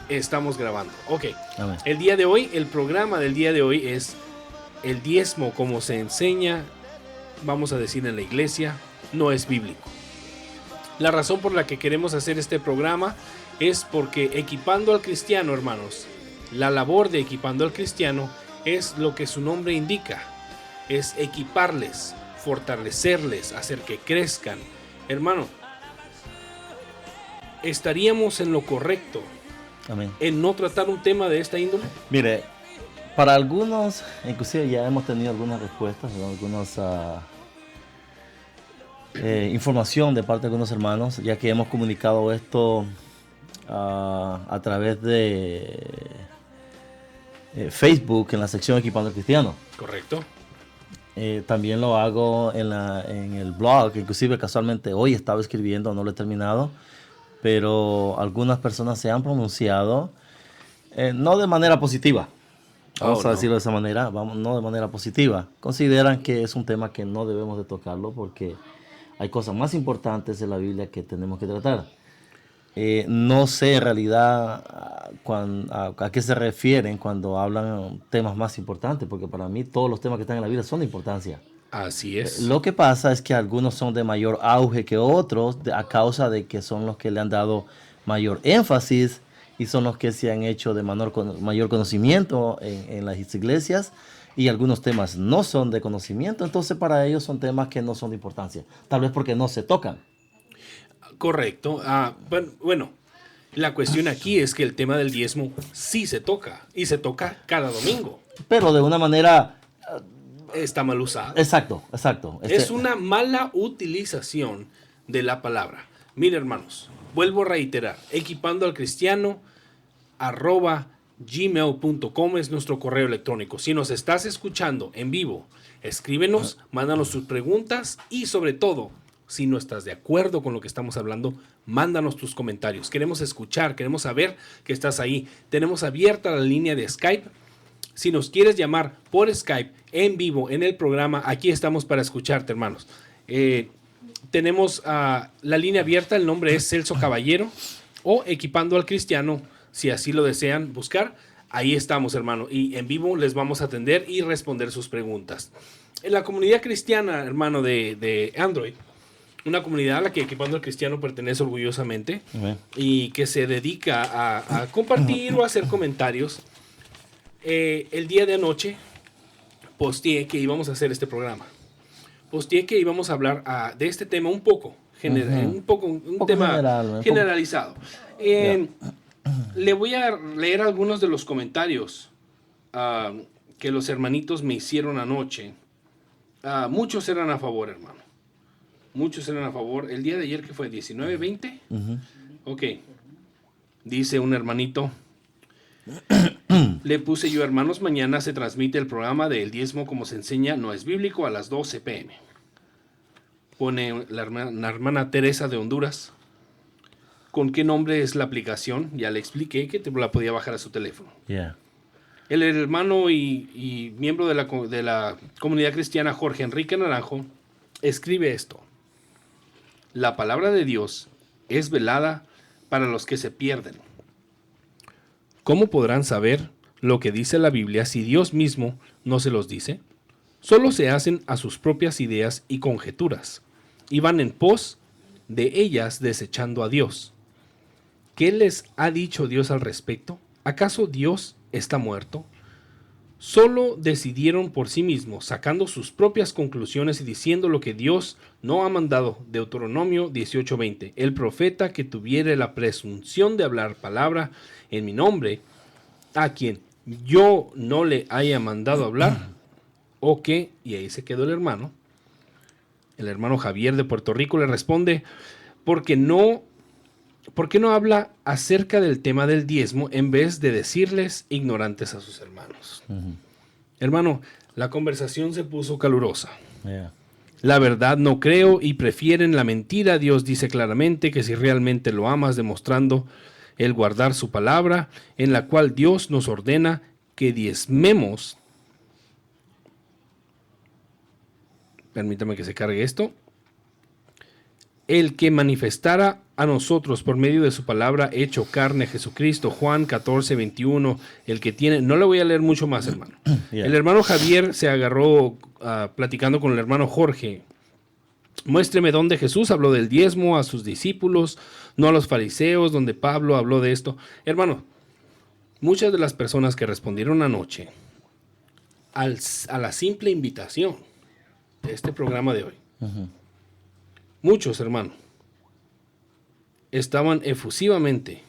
Estamos grabando. Ok. Amén. El día de hoy, el programa del día de hoy es el diezmo como se enseña, vamos a decir en la iglesia, no es bíblico. La razón por la que queremos hacer este programa es porque equipando al cristiano, hermanos, la labor de equipando al cristiano es lo que su nombre indica, es equiparles, fortalecerles, hacer que crezcan. Hermano, ¿estaríamos en lo correcto Amén. en no tratar un tema de esta índole? Mire, para algunos, inclusive ya hemos tenido algunas respuestas, ¿no? Algunas información de parte de algunos hermanos, ya que hemos comunicado esto a través de Facebook en la sección Equipando al Cristiano. Correcto. También lo hago en el blog, inclusive casualmente hoy estaba escribiendo, no lo he terminado, pero algunas personas se han pronunciado, no de manera positiva, vamos a decirlo de esa manera, no de manera positiva. Consideran que es un tema que no debemos de tocarlo porque hay cosas más importantes en la Biblia que tenemos que tratar. No sé en realidad a qué se refieren cuando hablan temas más importantes, porque para mí todos los temas que están en la Biblia son de importancia. Así es. Lo que pasa es que algunos son de mayor auge que otros a causa de que son los que le han dado mayor énfasis y son los que se han hecho de mayor conocimiento en las iglesias, y algunos temas no son de conocimiento, entonces para ellos son temas que no son de importancia, tal vez porque no se tocan. Correcto. Bueno, la cuestión aquí es que el tema del diezmo sí se toca y se toca cada domingo. Pero de una manera... Está mal usado. Exacto. Es una mala utilización de la palabra. Mira, hermanos, vuelvo a reiterar, equipando al cristiano @gmail.com es nuestro correo electrónico. Si nos estás escuchando en vivo, escríbenos, mándanos tus preguntas y sobre todo, si no estás de acuerdo con lo que estamos hablando, mándanos tus comentarios. Queremos escuchar, queremos saber que estás ahí. Tenemos abierta la línea de Skype. Si nos quieres llamar por Skype en vivo en el programa, aquí estamos para escucharte, hermanos. Tenemos la línea abierta, el nombre es Celso Caballero o Equipando al Cristiano, si así lo desean buscar. Ahí estamos, hermano, y en vivo les vamos a atender y responder sus preguntas. En la comunidad cristiana, hermano, de Android, una comunidad a la que Equipando al Cristiano pertenece orgullosamente y que se dedica a compartir o a hacer comentarios. El día de anoche posteé que íbamos a hacer este programa. Posteé que íbamos a hablar de este tema un poco, un tema generalizado. Le voy a leer algunos de los comentarios que los hermanitos me hicieron anoche. Muchos eran a favor, hermano. Muchos eran a favor. El día de ayer, que fue 19-20. Ok. Dice un hermanito. Le puse yo, hermanos, mañana se transmite el programa del diezmo como se enseña, no es bíblico, a las 12 p.m. Pone la hermana Teresa de Honduras. ¿Con qué nombre es la aplicación? Ya le expliqué que te la podía bajar a su teléfono. El hermano y miembro de la comunidad cristiana Jorge Enrique Naranjo escribe esto. La palabra de Dios es velada para los que se pierden. ¿Cómo podrán saber lo que dice la Biblia si Dios mismo no se los dice? Solo se hacen a sus propias ideas y conjeturas, y van en pos de ellas desechando a Dios. ¿Qué les ha dicho Dios al respecto? ¿Acaso Dios está muerto? Solo decidieron por sí mismos, sacando sus propias conclusiones y diciendo lo que Dios no ha mandado. Deuteronomio 18:20. El profeta que tuviere la presunción de hablar palabra en mi nombre, a quien yo no le haya mandado hablar, o que, y ahí se quedó el hermano Javier de Puerto Rico le responde, ¿por qué no habla acerca del tema del diezmo en vez de decirles ignorantes a sus hermanos? Hermano, la conversación se puso calurosa. La verdad no creo y prefieren la mentira. Dios dice claramente que si realmente lo amas, demostrando el guardar su palabra, en la cual Dios nos ordena que diezmemos. Permítame que se cargue esto. el que manifestara a nosotros por medio de su palabra hecho carne, Jesucristo. Juan 14, 21, el que tiene... No le voy a leer mucho más, hermano. Yeah. El hermano Javier se agarró platicando con el hermano Jorge. Muéstreme dónde Jesús habló del diezmo a sus discípulos, no a los fariseos, donde Pablo habló de esto. Hermano, muchas de las personas que respondieron anoche a la simple invitación de este programa de hoy, muchos, hermano, estaban efusivamente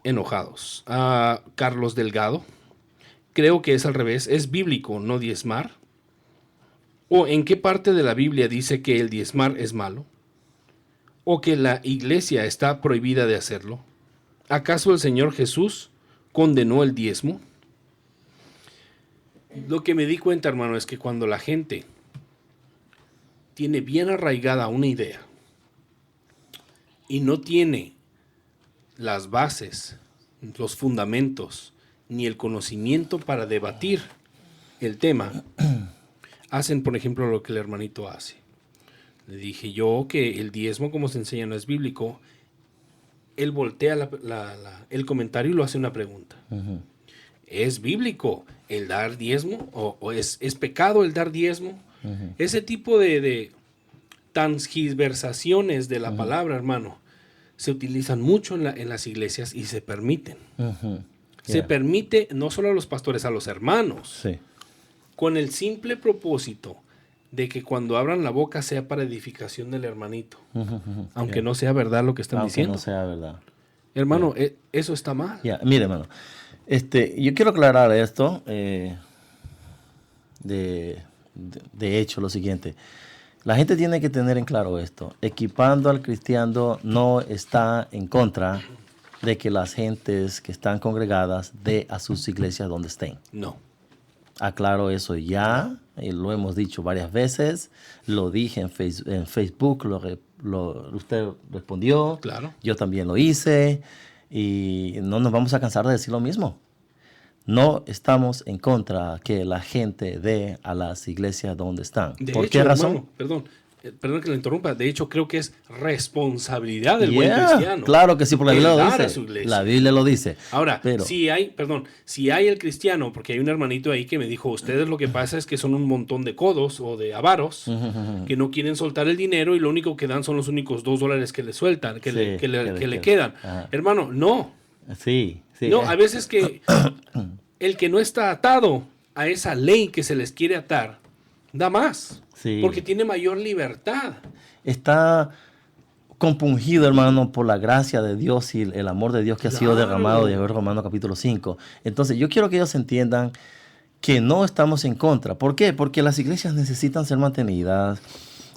enojados. Carlos Delgado, creo que es al revés, es bíblico no diezmar. ¿O en qué parte de la Biblia dice que el diezmar es malo? ¿O que la iglesia está prohibida de hacerlo? ¿Acaso el Señor Jesús condenó el diezmo? Lo que me di cuenta, hermano, es que cuando la gente tiene bien arraigada una idea y no tiene las bases, los fundamentos, ni el conocimiento para debatir el tema, hacen, por ejemplo, lo que el hermanito hace. Le dije yo que el diezmo, como se enseña, no es bíblico. Él voltea el comentario y lo hace una pregunta. ¿Es bíblico el dar diezmo? ¿O es pecado el dar diezmo? Ese tipo de transgiversaciones de la palabra, hermano, se utilizan mucho en las iglesias y se permiten. Se permite no solo a los pastores, a los hermanos. Sí. Con el simple propósito de que cuando abran la boca sea para edificación del hermanito. Aunque no sea verdad lo que están diciendo. Aunque no sea verdad. Hermano, eso está mal. Mire, hermano. Yo quiero aclarar esto. De hecho, lo siguiente. La gente tiene que tener en claro esto. Equipando al cristiano no está en contra de que las gentes que están congregadas dé a sus iglesias donde estén. No. Aclaro eso ya, lo hemos dicho varias veces, lo dije en Facebook, usted respondió, Claro. Yo también lo hice y no nos vamos a cansar de decir lo mismo. No estamos en contra que la gente dé a las iglesias donde están. ¿Por qué razón? Hermano, perdón que le interrumpa. De hecho, creo que es responsabilidad del buen cristiano. Claro que sí, porque la Biblia lo dice. La Biblia lo dice. Ahora, si hay el cristiano, porque hay un hermanito ahí que me dijo, ustedes lo que pasa es que son un montón de codos o de avaros que no quieren soltar el dinero y lo único que dan son los únicos $2 que le sueltan, que le quedan. Ajá. Hermano, no. Sí. No, a veces que el que no está atado a esa ley que se les quiere atar, da más. Sí. Porque tiene mayor libertad. Está compungido, hermano, por la gracia de Dios y el amor de Dios que ha sido derramado de Romanos capítulo 5. Entonces, yo quiero que ellos entiendan que no estamos en contra. ¿Por qué? Porque las iglesias necesitan ser mantenidas.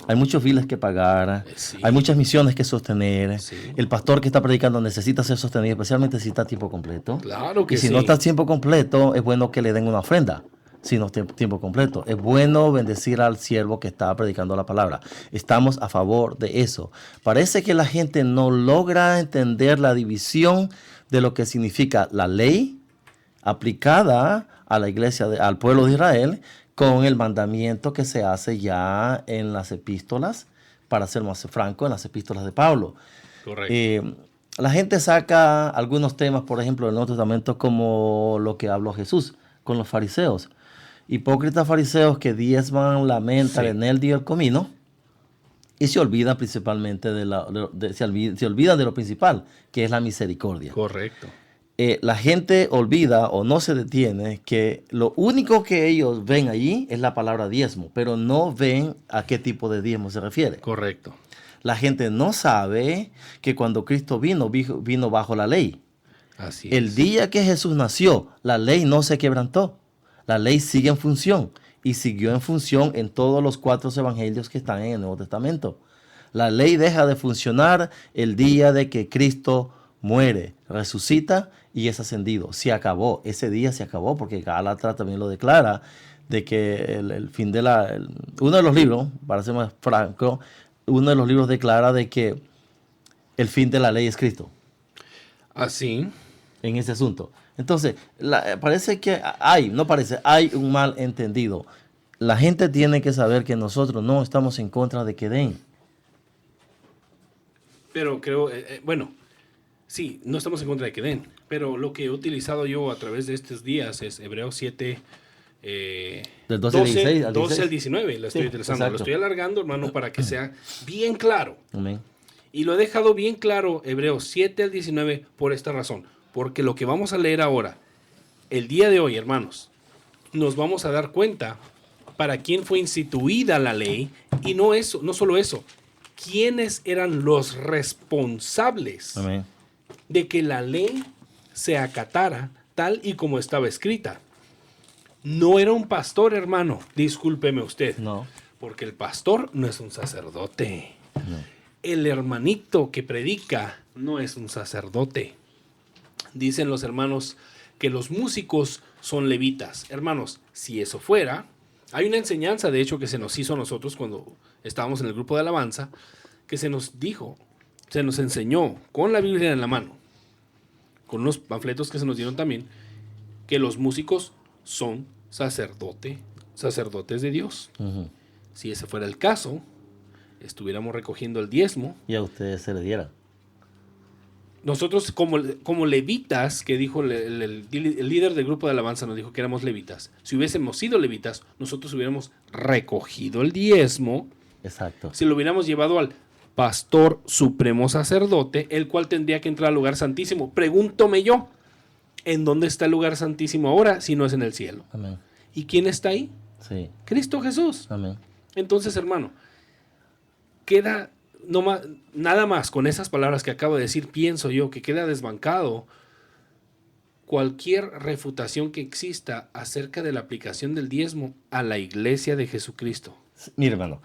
Hay muchos biles que pagar. Sí. Hay muchas misiones que sostener. Sí. El pastor que está predicando necesita ser sostenido, especialmente si está a tiempo completo. Claro que sí. Y si no está a tiempo completo, es bueno que le den una ofrenda. Si no es tiempo completo. Es bueno bendecir al siervo que está predicando la palabra. Estamos a favor de eso. Parece que la gente no logra entender la división de lo que significa la ley aplicada a la iglesia, al pueblo de Israel, con el mandamiento que se hace ya en las epístolas, para ser más franco, en las epístolas de Pablo. Correcto. La gente saca algunos temas, por ejemplo, del Nuevo Testamento, como lo que habló Jesús con los fariseos. Hipócritas fariseos que diezman la menta, el eneldo y el comino, y se olvidan principalmente se olvidan de lo principal, que es la misericordia. Correcto. La gente olvida o no se detiene que lo único que ellos ven allí es la palabra diezmo, pero no ven a qué tipo de diezmo se refiere. Correcto. La gente no sabe que cuando Cristo vino bajo la ley. Así es. El día que Jesús nació, la ley no se quebrantó. La ley sigue en función y siguió en función en todos los 4 evangelios que están en el Nuevo Testamento. La ley deja de funcionar el día de que Cristo muere, resucita y es ascendido. Se acabó, ese día se acabó, porque Gálatas también lo declara, de que el fin de uno de los libros, para ser más franco, uno de los libros declara de que el fin de la ley es Cristo. Así. En ese asunto. Entonces, parece que hay un mal entendido. La gente tiene que saber que nosotros no estamos en contra de que den. Pero creo, bueno, sí, no estamos en contra de que den, pero lo que he utilizado yo a través de estos días es Hebreos 7, Del 12 al 16 al 12 al 16. 19, la estoy Sí, utilizando. Lo exacto. estoy alargando, hermano, para que sea bien claro. Amén. Y lo he dejado bien claro, Hebreos 7 al 19, por esta razón. Porque lo que vamos a leer ahora, el día de hoy, hermanos, nos vamos a dar cuenta para quién fue instituida la ley y no eso, no solo eso, quiénes eran los responsables Amén. de que la ley se acatara tal y como estaba escrita. No era un pastor, hermano, discúlpeme usted, No. porque el pastor no es un sacerdote. No. El hermanito que predica no es un sacerdote. Dicen los hermanos que los músicos son levitas. Hermanos, si eso fuera, hay una enseñanza, de hecho, que se nos hizo a nosotros cuando estábamos en el grupo de alabanza, que se nos dijo, se nos enseñó con la Biblia en la mano, con unos panfletos que se nos dieron también, que los músicos son sacerdotes de Dios. Ujú. Si ese fuera el caso, estuviéramos recogiendo el diezmo. Y a ustedes se le diera. Nosotros como levitas, que dijo el líder del grupo de alabanza, nos dijo que éramos levitas. Si hubiésemos sido levitas, nosotros hubiéramos recogido el diezmo, Exacto. si lo hubiéramos llevado al pastor supremo sacerdote, el cual tendría que entrar al lugar santísimo. Pregúntome yo, ¿en dónde está el lugar santísimo ahora si no es en el cielo? Amén. ¿Y quién está ahí? Sí. Cristo Jesús. Amén. Entonces, hermano, queda nada más con esas palabras que acabo de decir, pienso yo que queda desbancado cualquier refutación que exista acerca de la aplicación del diezmo a la iglesia de Jesucristo. Mire, hermano,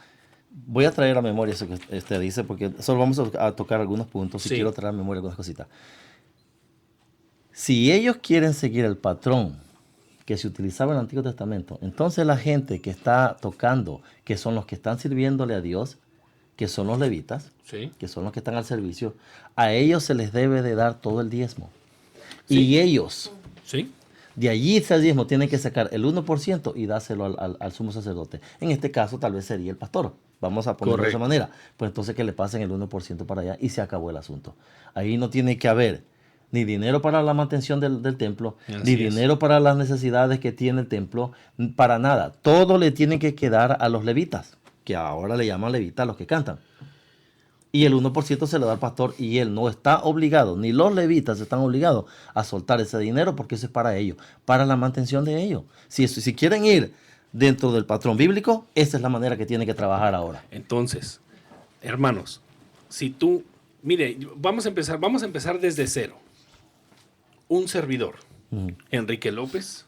voy a traer a memoria eso que usted dice, porque solo vamos a tocar algunos puntos y Sí. quiero traer a memoria algunas cositas. Si ellos quieren seguir el patrón que se utilizaba en el Antiguo Testamento, entonces la gente que está tocando, que son los que están sirviéndole a Dios, que son los levitas, Sí. que son los que están al servicio, a ellos se les debe de dar todo el diezmo. Sí. Y ellos, ¿Sí? de allí ese diezmo, tienen que sacar el 1% y dárselo al sumo sacerdote. En este caso, tal vez sería el pastor. Vamos a ponerlo de esa Correcto. manera. Pues entonces que le pasen el 1% para allá y se acabó el asunto. Ahí no tiene que haber ni dinero para la mantención del templo, Así ni es. dinero para las necesidades que tiene el templo, para nada. Todo le tiene que quedar a los levitas, que ahora le llaman levitas a los que cantan. Y el 1% se lo da al pastor y él no está obligado, ni los levitas están obligados a soltar ese dinero porque eso es para ellos, para la mantención de ellos. Si quieren ir dentro del patrón bíblico, esa es la manera que tienen que trabajar ahora. Entonces, hermanos, si tú, mire, vamos a empezar desde cero. Un servidor, Ujú. Enrique López,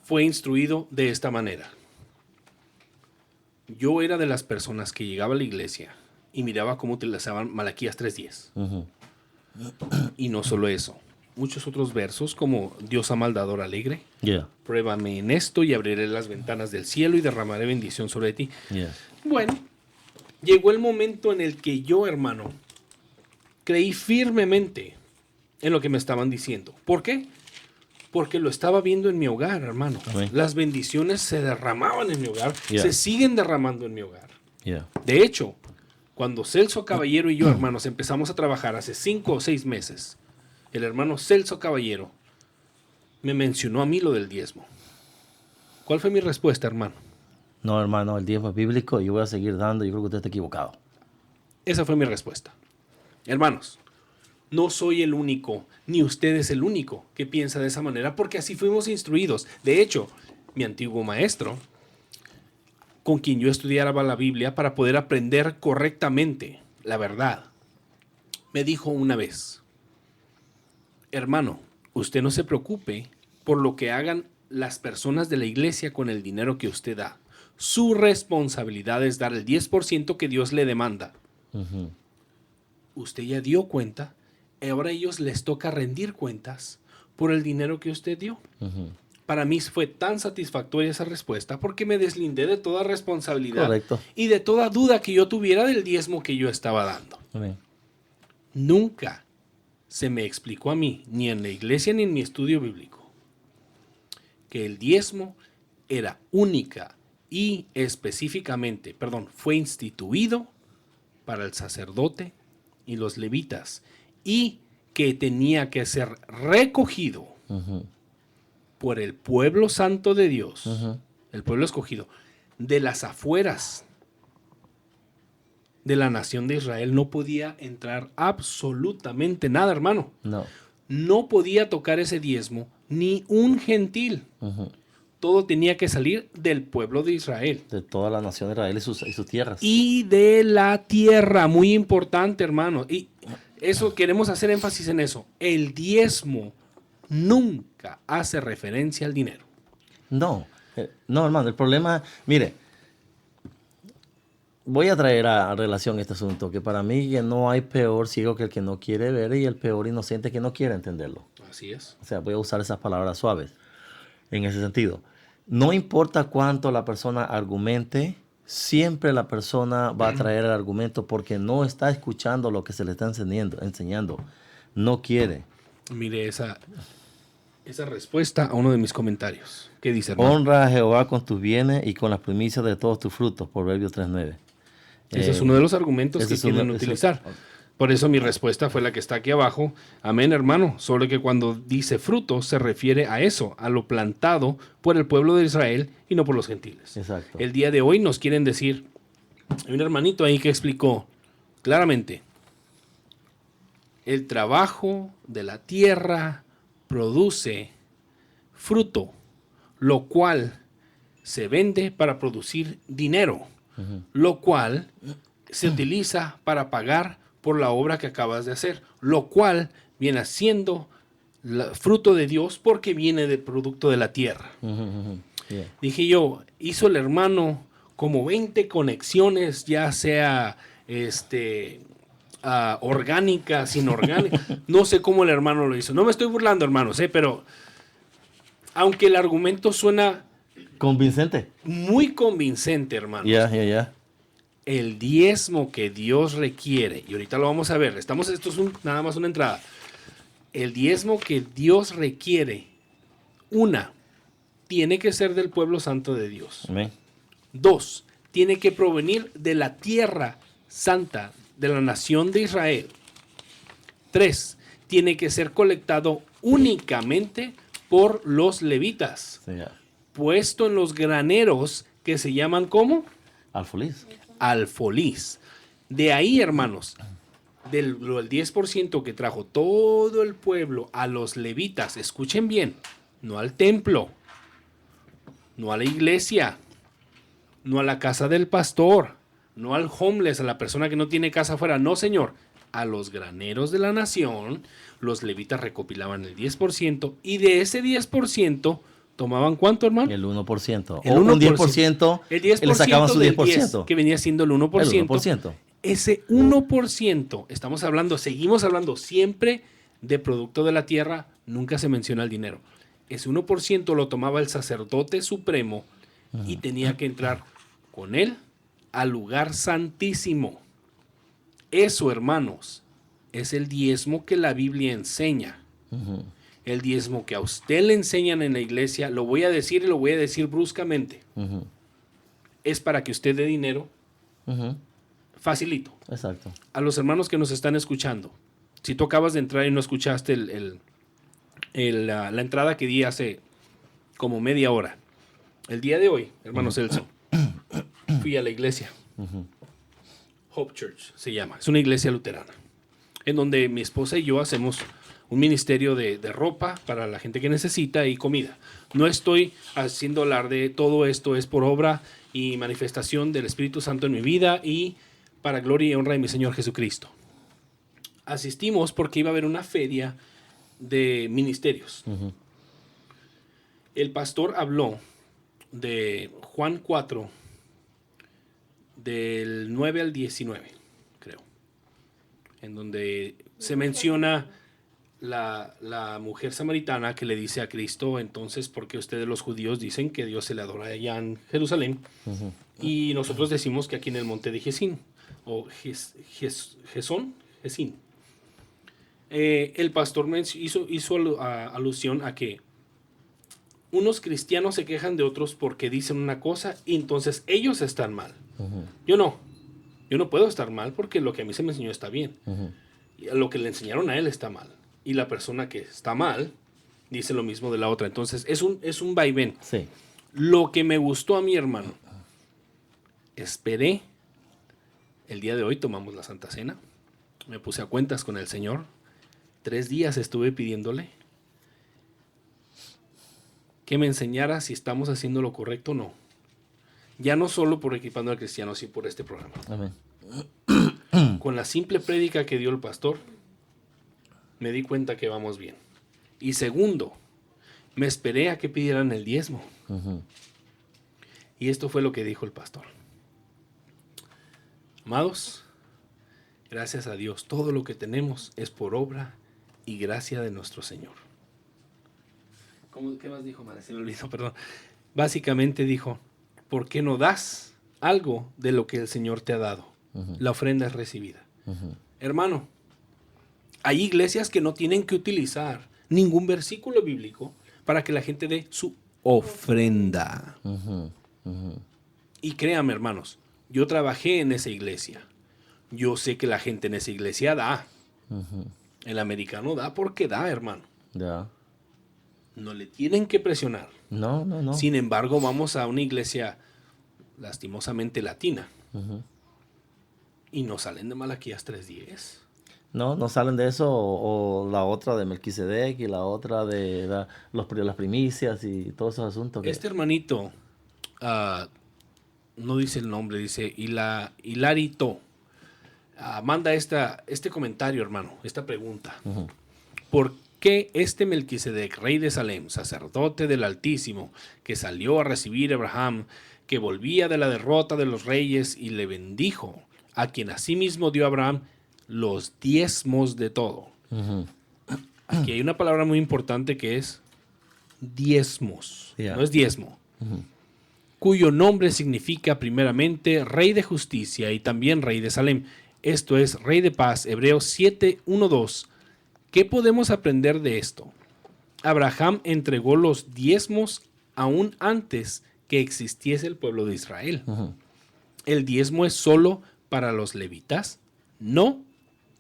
fue instruido de esta manera. Yo era de las personas que llegaba a la iglesia y miraba cómo utilizaban Malaquías 3:10. Ujú. Y no solo eso, muchos otros versos como Dios ama al dador alegre, Yeah, pruébame en esto y abriré las ventanas del cielo y derramaré bendición sobre ti. yeah. Bueno, llegó el momento en el que yo, hermano, creí firmemente en lo que me estaban diciendo. ¿Por qué? Porque lo estaba viendo en mi hogar, hermano. Amén. Las bendiciones se derramaban en mi hogar, Yeah. se siguen derramando en mi hogar. Yeah. De hecho, cuando Celso Caballero y yo, hermanos, empezamos a trabajar hace 5 o 6 meses, el hermano Celso Caballero me mencionó a mí lo del diezmo. ¿Cuál fue mi respuesta, hermano? No, hermano, el diezmo es bíblico y yo voy a seguir dando. Yo creo que usted está equivocado. Esa fue mi respuesta. Hermanos, no soy el único, ni usted es el único que piensa de esa manera, porque así fuimos instruidos. De hecho, mi antiguo maestro, con quien yo estudiaba la Biblia para poder aprender correctamente la verdad, me dijo una vez: hermano, usted no se preocupe por lo que hagan las personas de la iglesia con el dinero que usted da. Su responsabilidad es dar el 10% que Dios le demanda. Ujú. Usted ya dio cuenta, ahora a ellos les toca rendir cuentas por el dinero que usted dio. Ujú. Para mí fue tan satisfactoria esa respuesta porque me deslindé de toda responsabilidad Correcto. y de toda duda que yo tuviera del diezmo que yo estaba dando. Amén. Nunca se me explicó a mí, ni en la iglesia ni en mi estudio bíblico, que el diezmo era única y específicamente, fue instituido para el sacerdote y los levitas, y que tenía que ser recogido por el pueblo santo de Dios, el pueblo escogido, de las afueras de la nación de Israel. No podía entrar absolutamente nada, hermano. No. No podía tocar ese diezmo ni un gentil. Todo tenía que salir del pueblo de Israel. De toda la nación de Israel y sus tierras. Y de la tierra, muy importante, hermano. Y eso, queremos hacer énfasis en eso. El diezmo nunca hace referencia al dinero. No, no, hermano, el problema, mire, voy a traer a relación este asunto, que para mí que no hay peor ciego que el que no quiere ver y el peor inocente que no quiere entenderlo. Así es. O sea, voy a usar esas palabras suaves en ese sentido. No importa cuánto la persona argumente, siempre la persona va a traer el argumento porque no está escuchando lo que se le está enseñando. No quiere. Mire esa respuesta a uno de mis comentarios. ¿Qué dice, hermano? Honra a Jehová con tus bienes y con las primicias de todos tus frutos, Proverbios 3:9. Ese es uno de los argumentos que ese es quieren uno- utilizar. Por eso mi respuesta fue la que está aquí abajo. Amén, hermano. Solo que cuando dice fruto se refiere a eso, a lo plantado por el pueblo de Israel y no por los gentiles. Exacto. El día de hoy nos quieren decir, hay un hermanito ahí que explicó claramente, el trabajo de la tierra produce fruto, lo cual se vende para producir dinero, lo cual se utiliza para pagar por la obra que acabas de hacer, lo cual viene siendo fruto de Dios porque viene del producto de la tierra. Yeah. Dije yo, hizo el hermano como 20 conexiones, ya sea orgánicas, inorgánicas. No sé cómo el hermano lo hizo. No me estoy burlando, hermanos, pero aunque el argumento suena Convincente. muy convincente, hermanos, Ya. el diezmo que Dios requiere, y ahorita lo vamos a ver, esto es nada más una entrada, el diezmo que Dios requiere, tiene que ser del pueblo santo de Dios. Amén. 2, tiene que provenir de la tierra santa de la nación de Israel. 3, tiene que ser colectado únicamente por los levitas, Sí, ya. puesto en los graneros que se llaman ¿cómo? Alfolís. Alfolís. De ahí, hermanos, del 10% que trajo todo el pueblo a los levitas, escuchen bien, no al templo, no a la iglesia, no a la casa del pastor, no al homeless, a la persona que no tiene casa afuera, no, señor, a los graneros de la nación, los levitas recopilaban el 10% y de ese 10% tomaban ¿cuánto, hermano? El 1%. El O un 1%. 10%. El 10% le sacaban su del 10%. 10, que venía siendo el 1%. El 1%. Ese 1%, seguimos hablando siempre de producto de la tierra, nunca se menciona el dinero. Ese 1% lo tomaba el sacerdote supremo y tenía que entrar con él al lugar santísimo. Eso, hermanos, es el diezmo que la Biblia enseña. El diezmo que a usted le enseñan en la iglesia, lo voy a decir y lo voy a decir bruscamente. Es para que usted dé dinero facilito. Exacto. A los hermanos que nos están escuchando, si tú acabas de entrar y no escuchaste la entrada que di hace como media hora, el día de hoy, hermano Celso, fui a la iglesia. Hope Church se llama. Es una iglesia luterana, en donde mi esposa y yo hacemos un ministerio de ropa para la gente que necesita y comida. No estoy haciendo alarde, todo esto es por obra y manifestación del Espíritu Santo en mi vida y para gloria y honra de mi Señor Jesucristo. Asistimos porque iba a haber una feria de ministerios. El pastor habló de Juan 4, del 9 al 19, creo, en donde se menciona la mujer samaritana que le dice a Cristo, entonces, ¿por qué ustedes los judíos dicen que Dios se le adora allá en Jerusalén? Y nosotros decimos que aquí en el monte de Gesín, o Gesón. El pastor hizo alusión a que unos cristianos se quejan de otros porque dicen una cosa y entonces ellos están mal. Yo no. Yo no puedo estar mal porque lo que a mí se me enseñó está bien. Y lo que le enseñaron a él está mal. Y la persona que está mal dice lo mismo de la otra. Entonces, es un vaivén. Sí. Lo que me gustó a mi hermano, esperé. El día de hoy tomamos la Santa Cena. Me puse a cuentas con el Señor. 3 días estuve pidiéndole que me enseñara si estamos haciendo lo correcto o no. Ya no solo por Equipando al Cristiano, sino por este programa. Amén. Con la simple prédica que dio el pastor, me di cuenta que vamos bien. Y segundo, me esperé a que pidieran el diezmo. Y esto fue lo que dijo el pastor. Amados, gracias a Dios, todo lo que tenemos es por obra y gracia de nuestro Señor. ¿Qué más dijo, madre? Se me olvidó, perdón. Básicamente dijo, ¿por qué no das algo de lo que el Señor te ha dado? La ofrenda es recibida. Hermano, hay iglesias que no tienen que utilizar ningún versículo bíblico para que la gente dé su ofrenda. Y créame, hermanos, yo trabajé en esa iglesia. Yo sé que la gente en esa iglesia da. El americano da porque da, hermano. Ya. No le tienen que presionar. No. Sin embargo, vamos a una iglesia lastimosamente latina. Y nos salen de Malaquías 3:10. No salen de eso, o la otra de Melquisedec y la otra de las primicias y todos esos asuntos. Este hermanito, no dice el nombre, dice Hilarito, manda este comentario, hermano, esta pregunta. ¿Por qué este Melquisedec, rey de Salem, sacerdote del Altísimo, que salió a recibir a Abraham, que volvía de la derrota de los reyes y le bendijo, a quien asimismo dio a Abraham los diezmos de todo? Aquí hay una palabra muy importante que es diezmos, no es diezmo, cuyo nombre significa primeramente rey de justicia y también rey de Salem. Esto es rey de paz. Hebreos 7:1-2. ¿Qué podemos aprender de esto? Abraham entregó los diezmos aún antes que existiese el pueblo de Israel. ¿El diezmo es solo para los levitas? No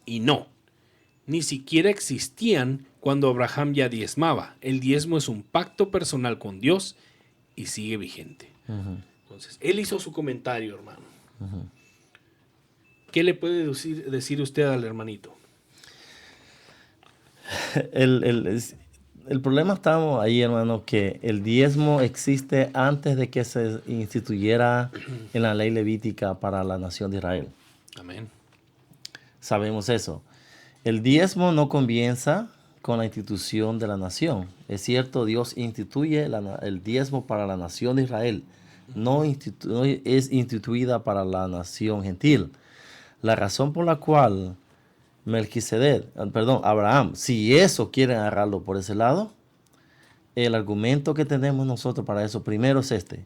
y no. Ni siquiera existían cuando Abraham ya diezmaba. El diezmo es un pacto personal con Dios y sigue vigente. Entonces, él hizo su comentario, hermano. ¿Qué le puede decir usted al hermanito? El problema estamos ahí, hermano, que el diezmo existe antes de que se instituyera en la ley levítica para la nación de Israel. Amén. Sabemos eso. El diezmo no comienza con la institución de la nación. Es cierto, Dios instituye el diezmo para la nación de Israel. No es instituida para la nación gentil. La razón por la cual Abraham, si eso quieren agarrarlo por ese lado, el argumento que tenemos nosotros para eso primero es este.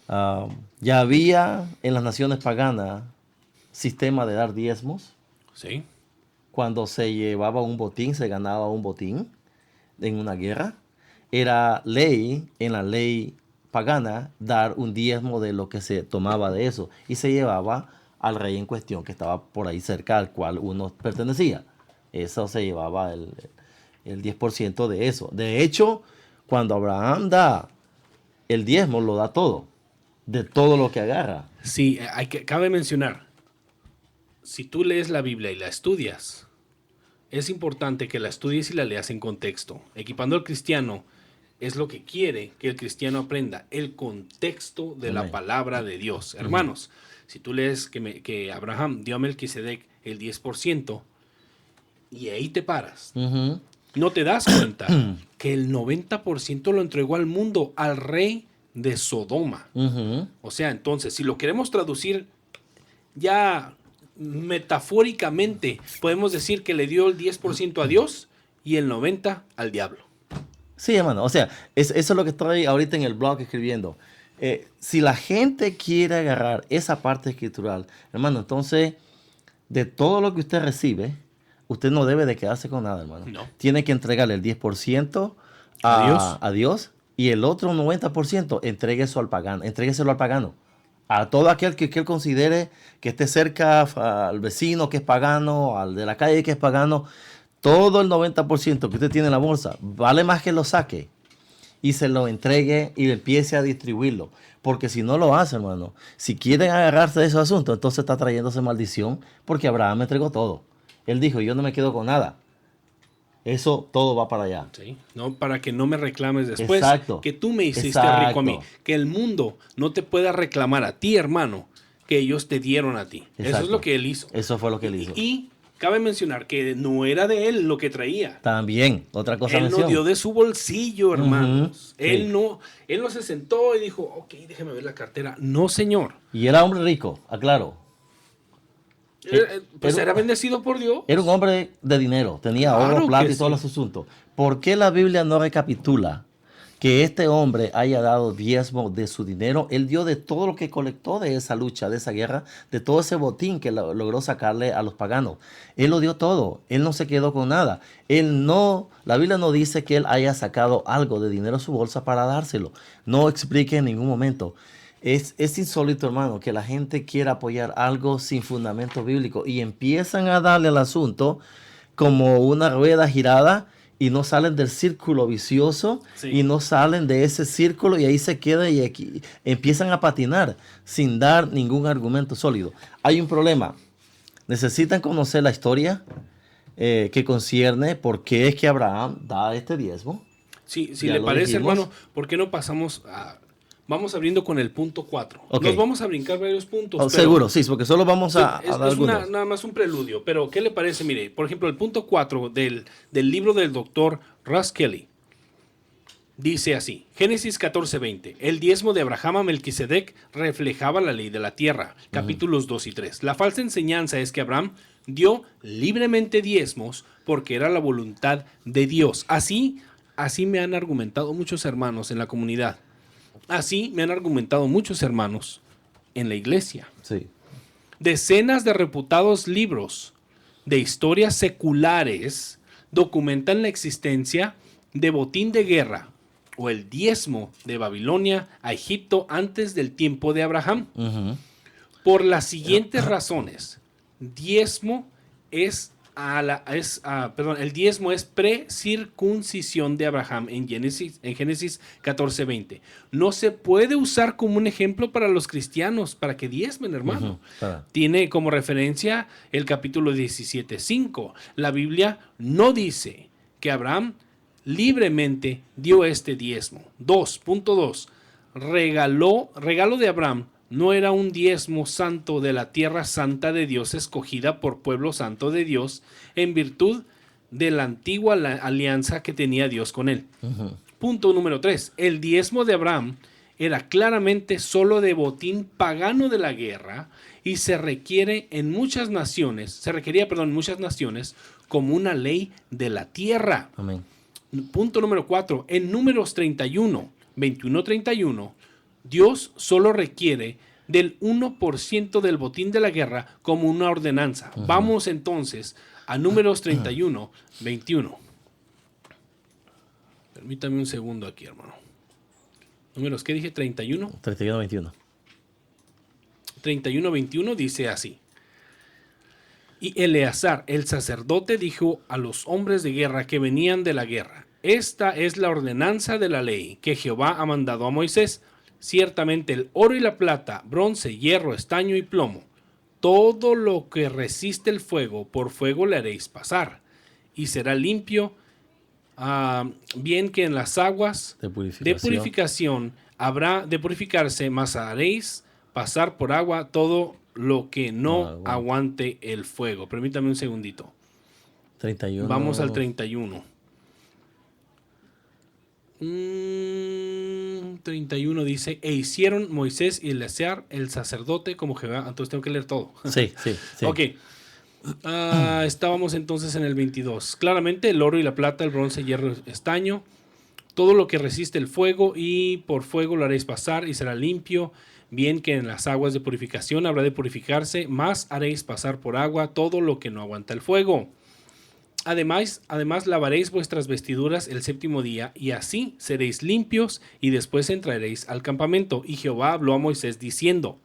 Ya había en las naciones paganas sistema de dar diezmos. Sí. Cuando se llevaba un botín, se ganaba un botín en una guerra. Era ley en la ley pagana dar un diezmo de lo que se tomaba de eso y se llevaba al rey en cuestión que estaba por ahí cerca al cual uno pertenecía. Eso se llevaba el 10% de eso. De hecho, cuando Abraham da el diezmo, lo da todo, de todo lo que agarra. Sí, cabe mencionar, si tú lees la Biblia y la estudias, es importante que la estudies y la leas en contexto. Equipando al Cristiano es lo que quiere que el cristiano aprenda, el contexto de la palabra de Dios. Hermanos, si tú lees que Abraham dio a Melquisedec el 10%, y ahí te paras, no te das cuenta que el 90% lo entregó al mundo, al rey de Sodoma. O sea, entonces, si lo queremos traducir ya metafóricamente, podemos decir que le dio el 10% a Dios y el 90% al diablo. Sí, hermano. O sea, eso es lo que estoy ahorita en el blog escribiendo. Si la gente quiere agarrar esa parte escritural, hermano, entonces, de todo lo que usted recibe, usted no debe de quedarse con nada, hermano. No. Tiene que entregarle el 10% a Dios y el otro 90% entrégueselo al pagano. A todo aquel que él considere que esté cerca, al vecino que es pagano, al de la calle que es pagano, todo el 90% que usted tiene en la bolsa, vale más que lo saque y se lo entregue y empiece a distribuirlo. Porque si no lo hace, hermano, si quieren agarrarse de esos asuntos, entonces está trayéndose maldición, porque Abraham me entregó todo. Él dijo, yo no me quedo con nada. Eso todo va para allá. Sí, ¿no? Para que no me reclames después. Exacto. Que tú me hiciste Exacto. rico a mí. Que el mundo no te pueda reclamar a ti, hermano, que ellos te dieron a ti. Eso es Exacto. lo que él hizo. Eso fue lo que él hizo. Y cabe mencionar que no era de él lo que traía. También, otra cosa Él no dio de su bolsillo, hermanos. Sí. Él no se sentó y dijo, ok, déjeme ver la cartera. No, señor. Y era hombre rico, aclaro. Pues era bendecido por Dios. Era un hombre de dinero, tenía Claro oro, plata que y todos sí. los asuntos. ¿Por qué la Biblia no recapitula que este hombre haya dado diezmo de su dinero? Él dio de todo lo que colectó de esa lucha, de esa guerra, de todo ese botín que logró sacarle a los paganos. Él lo dio todo, él no se quedó con nada. La Biblia no dice que él haya sacado algo de dinero a su bolsa para dárselo. No explique en ningún momento. Es insólito, hermano, que la gente quiera apoyar algo sin fundamento bíblico y empiezan a darle al asunto como una rueda girada y no salen del círculo vicioso. Sí. Y no salen de ese círculo y ahí se quedan y aquí empiezan a patinar sin dar ningún argumento sólido. Hay un problema. Necesitan conocer la historia que concierne por qué es que Abraham da este diezmo. Sí, si Ya le lo parece, dijimos. hermano, ¿por qué no pasamos a... Vamos abriendo con el punto 4. Ok. Nos vamos a brincar varios puntos. Oh, seguro, sí, porque solo vamos a Es dar algunos. nada más un preludio, pero ¿qué le parece? Mire, por ejemplo, el punto 4 del libro del doctor Russ Kelly dice así, Génesis 14:20, el diezmo de Abraham a Melquisedec reflejaba la ley de la tierra, capítulos 2 y 3. La falsa enseñanza es que Abraham dio libremente diezmos porque era la voluntad de Dios. Así me han argumentado muchos hermanos en la comunidad. Así me han argumentado muchos hermanos en la iglesia. Sí. Decenas de reputados libros de historias seculares documentan la existencia de botín de guerra o el diezmo de Babilonia a Egipto antes del tiempo de Abraham. Ujú. Por las siguientes razones. El diezmo es precircuncisión de Abraham en Génesis 14:20. No se puede usar como un ejemplo para los cristianos, para que diezmen, hermano. Ujú, claro. Tiene como referencia el capítulo 17:5. La Biblia no dice que Abraham libremente dio este diezmo. 2.2. Regalo de Abraham no era un diezmo santo de la tierra santa de Dios escogida por pueblo santo de Dios en virtud de la antigua alianza que tenía Dios con él. Punto número 3. El diezmo de Abraham era claramente solo de botín pagano de la guerra y se requería en muchas naciones como una ley de la tierra. Amén. Punto número 4. En Números 31, 21-31, Dios solo requiere del 1% del botín de la guerra como una ordenanza. Vamos entonces a Números 31, 21. Permítame un segundo aquí, hermano. Números, ¿qué dije? 31. 31-21. 31-21 dice así. Y Eleazar, el sacerdote, dijo a los hombres de guerra que venían de la guerra: esta es la ordenanza de la ley que Jehová ha mandado a Moisés. Ciertamente el oro y la plata, bronce, hierro, estaño y plomo, todo lo que resiste el fuego, por fuego le haréis pasar, y será limpio, bien que en las aguas de purificación habrá de purificarse, mas haréis pasar por agua todo lo que no aguante el fuego. Permítame un segundito. 31. Vamos al 31. 31 dice, e hicieron Moisés y Eleazar el sacerdote como Jehová. Entonces tengo que leer todo. Sí. Ok. Estábamos entonces en el 22. Claramente el oro y la plata, el bronce, hierro, estaño, todo lo que resiste el fuego, y por fuego lo haréis pasar y será limpio, bien que en las aguas de purificación habrá de purificarse, más haréis pasar por agua todo lo que no aguanta el fuego. Además lavaréis vuestras vestiduras el séptimo día, y así seréis limpios, y después entraréis al campamento. Y Jehová habló a Moisés diciendo: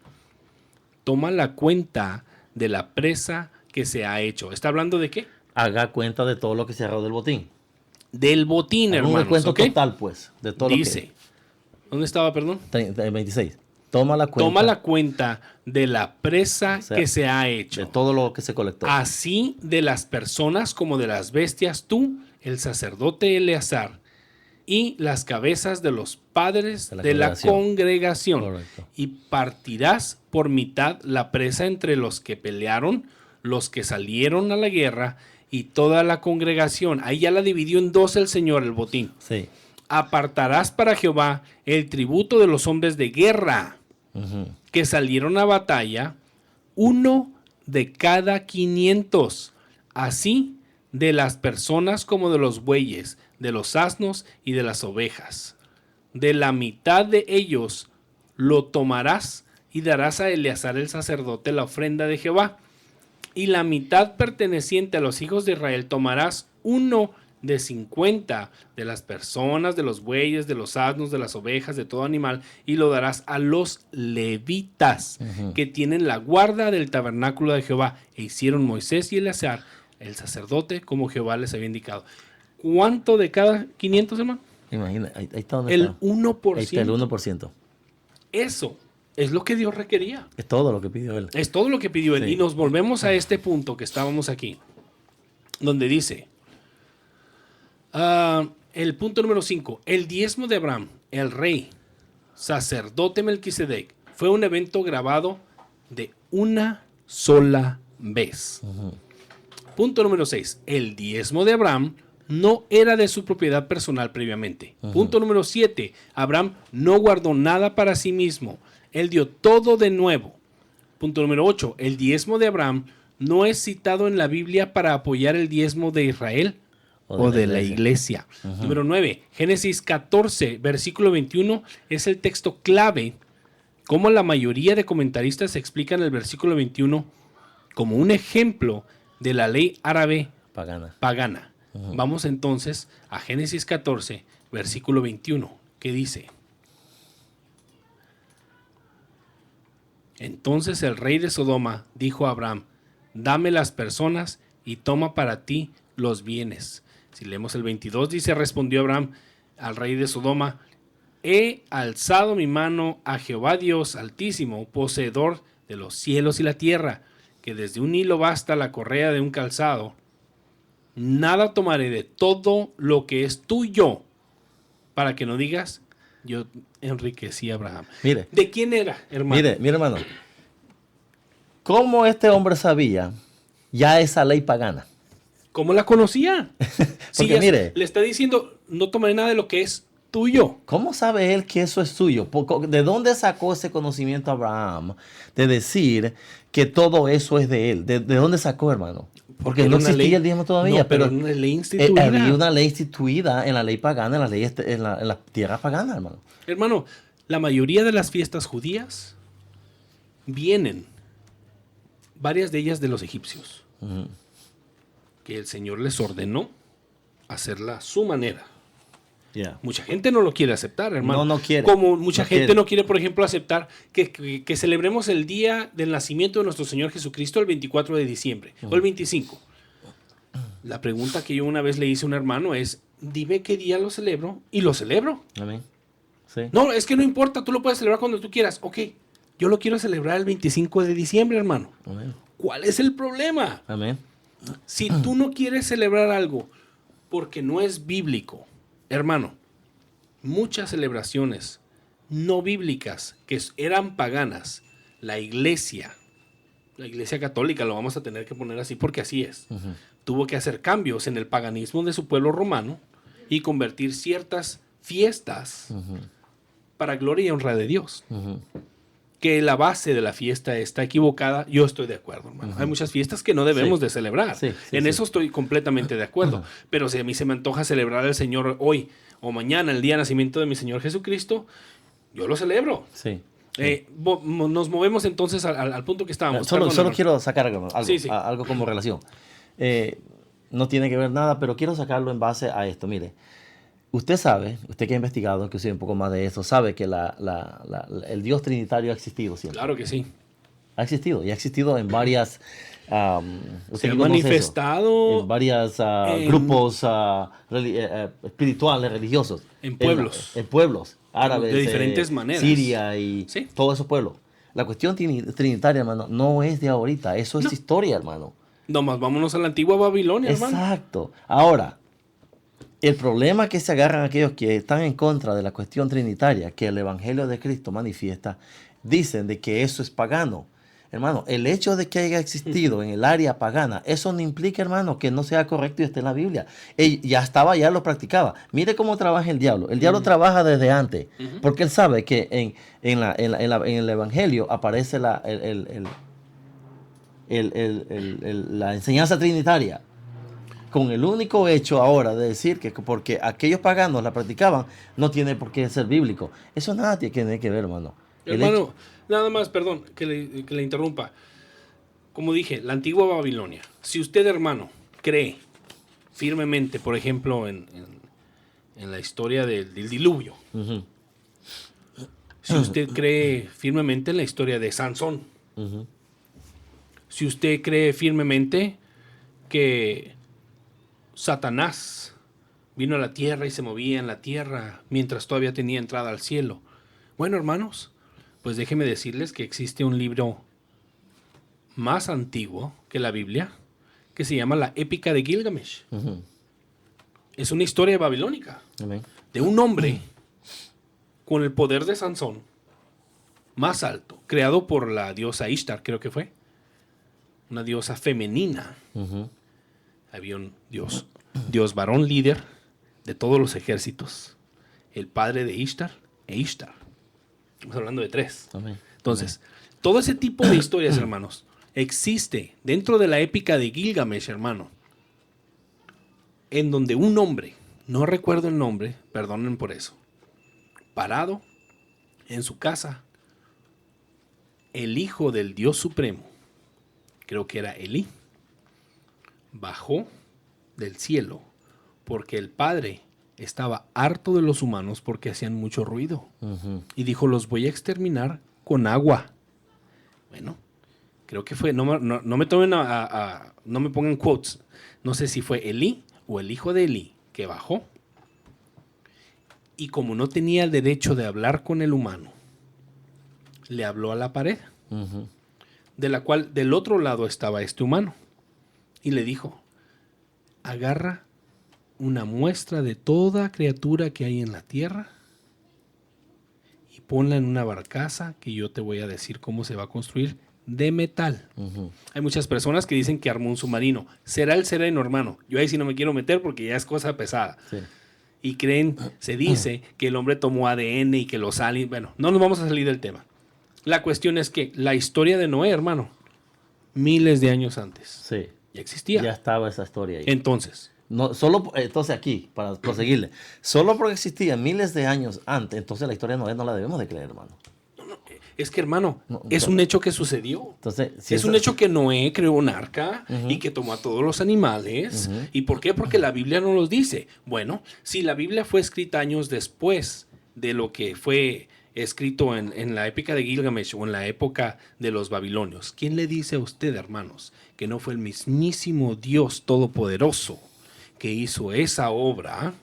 toma la cuenta de la presa que se ha hecho. ¿Está hablando de qué? Haga cuenta de todo lo que se agarró del botín. Del botín, Haga un hermanos. recuento ¿Ok? total, pues, de todo Dice, ¿dónde estaba, perdón? lo que... 26. Toma la cuenta Toma la cuenta de la presa O sea, que se ha hecho. de todo lo que se colectó. Así de las personas como de las bestias, tú, el sacerdote Eleazar, y las cabezas de los padres de la congregación. Correcto. Y partirás por mitad la presa entre los que pelearon, los que salieron a la guerra y toda la congregación. Ahí ya la dividió en dos el Señor, el botín. Sí. Apartarás para Jehová el tributo de los hombres de guerra que salieron a batalla, uno de cada 500, así de las personas como de los bueyes, de los asnos y de las ovejas. De la mitad de ellos lo tomarás y darás a Eleazar el sacerdote la ofrenda de Jehová. Y la mitad perteneciente a los hijos de Israel tomarás uno de 50 de las personas, de los bueyes, de los asnos, de las ovejas, de todo animal, y lo darás a los levitas que tienen la guarda del tabernáculo de Jehová. E hicieron Moisés y Eleazar, el sacerdote, como Jehová les había indicado. ¿Cuánto de cada 500, hermano? Imagina, ahí está donde El está. 1%. Ahí está el 1%. Eso es lo que Dios requería. Es todo lo que pidió él. Es todo lo que pidió él. Sí. Y nos volvemos a este punto que estábamos aquí, donde dice, el punto número 5, el diezmo de Abraham, el rey, sacerdote Melquisedec, fue un evento grabado de una sola vez. Punto número 6, el diezmo de Abraham no era de su propiedad personal previamente. Punto número 7, Abraham no guardó nada para sí mismo. Él dio todo de nuevo. Punto número 8, el diezmo de Abraham no es citado en la Biblia para apoyar el diezmo de Israel o de la iglesia. Número 9, Génesis 14, versículo 21 es el texto clave, como la mayoría de comentaristas explican el versículo 21 como un ejemplo de la ley árabe pagana. Vamos entonces a Génesis 14, versículo 21, que dice: Entonces el rey de Sodoma dijo a Abraham, dame las personas y toma para ti los bienes. Si leemos el 22, dice, respondió Abraham al rey de Sodoma, he alzado mi mano a Jehová Dios Altísimo, poseedor de los cielos y la tierra, que desde un hilo basta la correa de un calzado. Nada tomaré de todo lo que es tuyo, para que no digas, yo enriquecí a Abraham. Mire. ¿De quién era, hermano? Mire, hermano. ¿Cómo este hombre sabía ya esa ley pagana? ¿Cómo la conocía? Porque mire, le está diciendo, no tomaré nada de lo que es tuyo. ¿cómo sabe él que eso es suyo? ¿De dónde sacó ese conocimiento Abraham de decir que todo eso es de él? ¿De dónde sacó, hermano? Porque no existía el diezmo todavía, no, pero una ley instituida. Había una ley instituida en la ley pagana, en la ley en la tierra pagana, hermano. Hermano, la mayoría de las fiestas judías vienen, varias de ellas de los egipcios, que el Señor les ordenó hacerla a su manera. Yeah. Mucha gente no lo quiere aceptar, hermano. No quiere. Como mucha gente quiere. no quiere, por ejemplo, aceptar que celebremos el día del nacimiento de nuestro Señor Jesucristo el 24 de diciembre o el 25. La pregunta que yo una vez le hice a un hermano es, dime qué día lo celebro y lo celebro. Amén. Sí. No, es que no importa, tú lo puedes celebrar cuando tú quieras. Ok, yo lo quiero celebrar el 25 de diciembre, hermano. Amén. ¿Cuál es el problema? Amén. Si tú no quieres celebrar algo porque no es bíblico, hermano, muchas celebraciones no bíblicas que eran paganas, la iglesia católica, lo vamos a tener que poner así porque así es, tuvo que hacer cambios en el paganismo de su pueblo romano y convertir ciertas fiestas para gloria y honra de Dios. Que la base de la fiesta está equivocada, yo estoy de acuerdo, hermano. Hay muchas fiestas que no debemos de celebrar. En eso estoy completamente de acuerdo. Pero si a mí se me antoja celebrar al Señor hoy o mañana, el día de nacimiento de mi Señor Jesucristo, yo lo celebro. Sí. Nos movemos entonces al punto que estábamos. Solo quiero sacar algo, Sí. algo como relación. No tiene que ver nada, pero quiero sacarlo en base a esto. Mire, usted sabe, usted que ha investigado, inclusive un poco más de eso, sabe que el Dios Trinitario ha existido siempre. Claro que sí. Ha existido y ha existido en varias... Se ¿usted ha qué conoce eso? manifestado En varios en, grupos espirituales, religiosos. en pueblos En pueblos de árabes, diferentes maneras. Siria y Sí, todos esos pueblos. La cuestión trinitaria, hermano, no es de ahorita. Eso es no. historia, hermano. Nomás vámonos a la antigua Babilonia, hermano. Exacto. Ahora, el problema que se agarran aquellos que están en contra de la cuestión trinitaria, que el Evangelio de Cristo manifiesta, dicen de que eso es pagano. Hermano, el hecho de que haya existido en el área pagana, eso no implica, hermano, que no sea correcto y esté en la Biblia. Él ya estaba, ya lo practicaba. Mire cómo trabaja el diablo. El diablo trabaja desde antes, porque él sabe que en el Evangelio aparece la enseñanza trinitaria, con el único hecho ahora de decir que porque aquellos paganos la practicaban, no tiene por qué ser bíblico. Eso nada tiene que ver, hermano. El hecho, Hermano, nada más, perdón, que le interrumpa. Como dije, la antigua Babilonia. Si usted, hermano, cree firmemente, por ejemplo, en la historia del diluvio, Ujú, si usted cree firmemente en la historia de Sansón, ujú, si usted cree firmemente que Satanás vino a la tierra y se movía en la tierra mientras todavía tenía entrada al cielo. Bueno, hermanos, pues déjenme decirles que existe un libro más antiguo que la Biblia que se llama la Épica de Gilgamesh. ujú. Es una historia babilónica Amén. de un hombre con el poder de Sansón más alto, creado por la diosa Ishtar, creo que fue, una diosa femenina. Ujú. Había un dios varón líder de todos los ejércitos, el padre de Ishtar e Ishtar. Estamos hablando de tres. Amén. Entonces, todo ese tipo de historias, hermanos, existe dentro de la épica de Gilgamesh, hermano, en donde un hombre, no recuerdo el nombre, perdonen por eso, parado en su casa, el hijo del Dios Supremo, creo que era Elí, bajó del cielo porque el padre estaba harto de los humanos porque hacían mucho ruido. Ujú. Y dijo, los voy a exterminar con agua. Bueno, creo que fue, no me tomen no me pongan quotes. No sé si fue Elí o el hijo de Elí que bajó. Y como no tenía el derecho de hablar con el humano, le habló a la pared, Ujú. de la cual del otro lado estaba este humano. Y le dijo, agarra una muestra de toda criatura que hay en la tierra y ponla en una barcaza que yo te voy a decir cómo se va a construir de metal. Ujú. Hay muchas personas que dicen que armó un submarino. Será el sereno, hermano. Yo ahí sí no me quiero meter porque ya es cosa pesada. Sí. Y creen, se dice que el hombre tomó ADN y que los aliens... Bueno, no nos vamos a salir del tema. La cuestión es que la historia de Noé, hermano, miles de años antes, Sí. ya existía. Ya estaba esa historia ahí. Entonces, No, solo, entonces aquí, para proseguirle, solo porque existía miles de años antes, entonces la historia de Noé no la debemos de creer, hermano. es que, hermano, No, es un hecho que sucedió. Entonces, si Es un hecho que Noé creó un arca Ujú. y que tomó a todos los animales. Ujú. ¿Y por qué? Porque la Biblia no los dice. Bueno, si la Biblia fue escrita años después de lo que fue escrito en la época de Gilgamesh o en la época de los babilonios, ¿quién le dice a usted, hermanos, que no fue el mismísimo Dios Todopoderoso que hizo esa obra?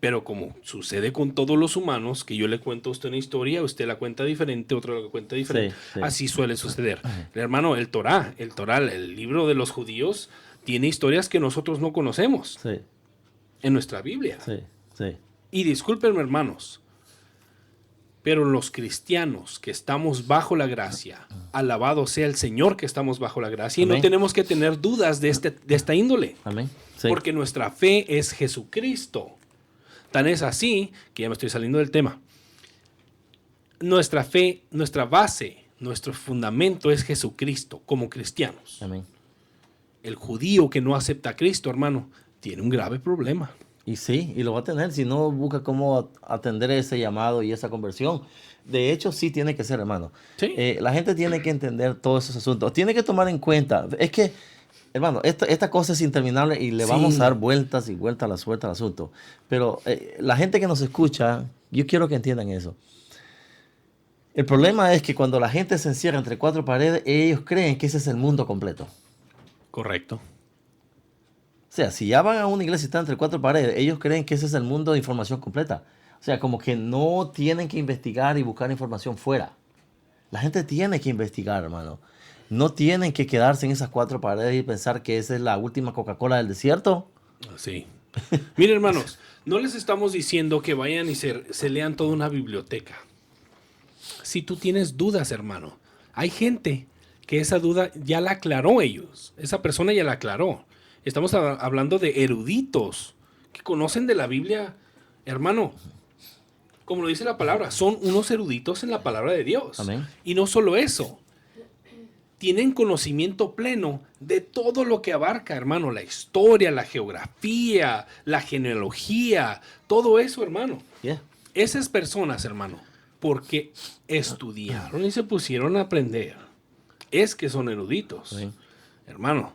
Pero como sucede con todos los humanos, que yo le cuento a usted una historia, usted la cuenta diferente, otro la cuenta diferente. Sí, sí. Así suele suceder. Hermano, el Torá, el libro de los judíos, tiene historias que nosotros no conocemos Sí, en nuestra Biblia. sí, sí. Y discúlpenme, hermanos, pero los cristianos que estamos bajo la gracia, alabado sea el Señor que estamos bajo la gracia, y no Amén. tenemos que tener dudas de esta índole. Amén. Sí. Porque nuestra fe es Jesucristo. Tan es así, que ya me estoy saliendo del tema, nuestra fe, nuestra base, nuestro fundamento es Jesucristo como cristianos. Amén. El judío que no acepta a Cristo, hermano, tiene un grave problema. Y sí, y lo va a tener si no busca cómo atender ese llamado y esa conversión. De hecho, sí tiene que ser, hermano. Sí. La gente tiene que entender todos esos asuntos. Tiene que tomar en cuenta. Es que, hermano, esta cosa es interminable y le Sí. vamos a dar vueltas y vueltas a la suelta al asunto. Pero la gente que nos escucha, yo quiero que entiendan eso. El problema es que cuando la gente se encierra entre cuatro paredes, ellos creen que ese es el mundo completo. Correcto. O sea, si ya van a una iglesia y están entre cuatro paredes, ellos creen que ese es el mundo de información completa. O sea, como que no tienen que investigar y buscar información fuera. La gente tiene que investigar, hermano. No tienen que quedarse en esas cuatro paredes y pensar que esa es la última Coca-Cola del desierto. Sí. Miren, hermanos, no les estamos diciendo que vayan y se lean toda una biblioteca. Si tú tienes dudas, hermano, hay gente que esa duda ya la aclaró ellos. Esa persona ya la aclaró. Estamos hablando de eruditos que conocen de la Biblia, hermano. Como lo dice la palabra, son unos eruditos en la palabra de Dios. Amén. Y no solo eso, tienen conocimiento pleno de todo lo que abarca, hermano, la historia, la geografía, la genealogía, todo eso, hermano. Yeah. Esas personas, hermano, porque estudiaron y se pusieron a aprender, es que son eruditos. Sí. Hermano,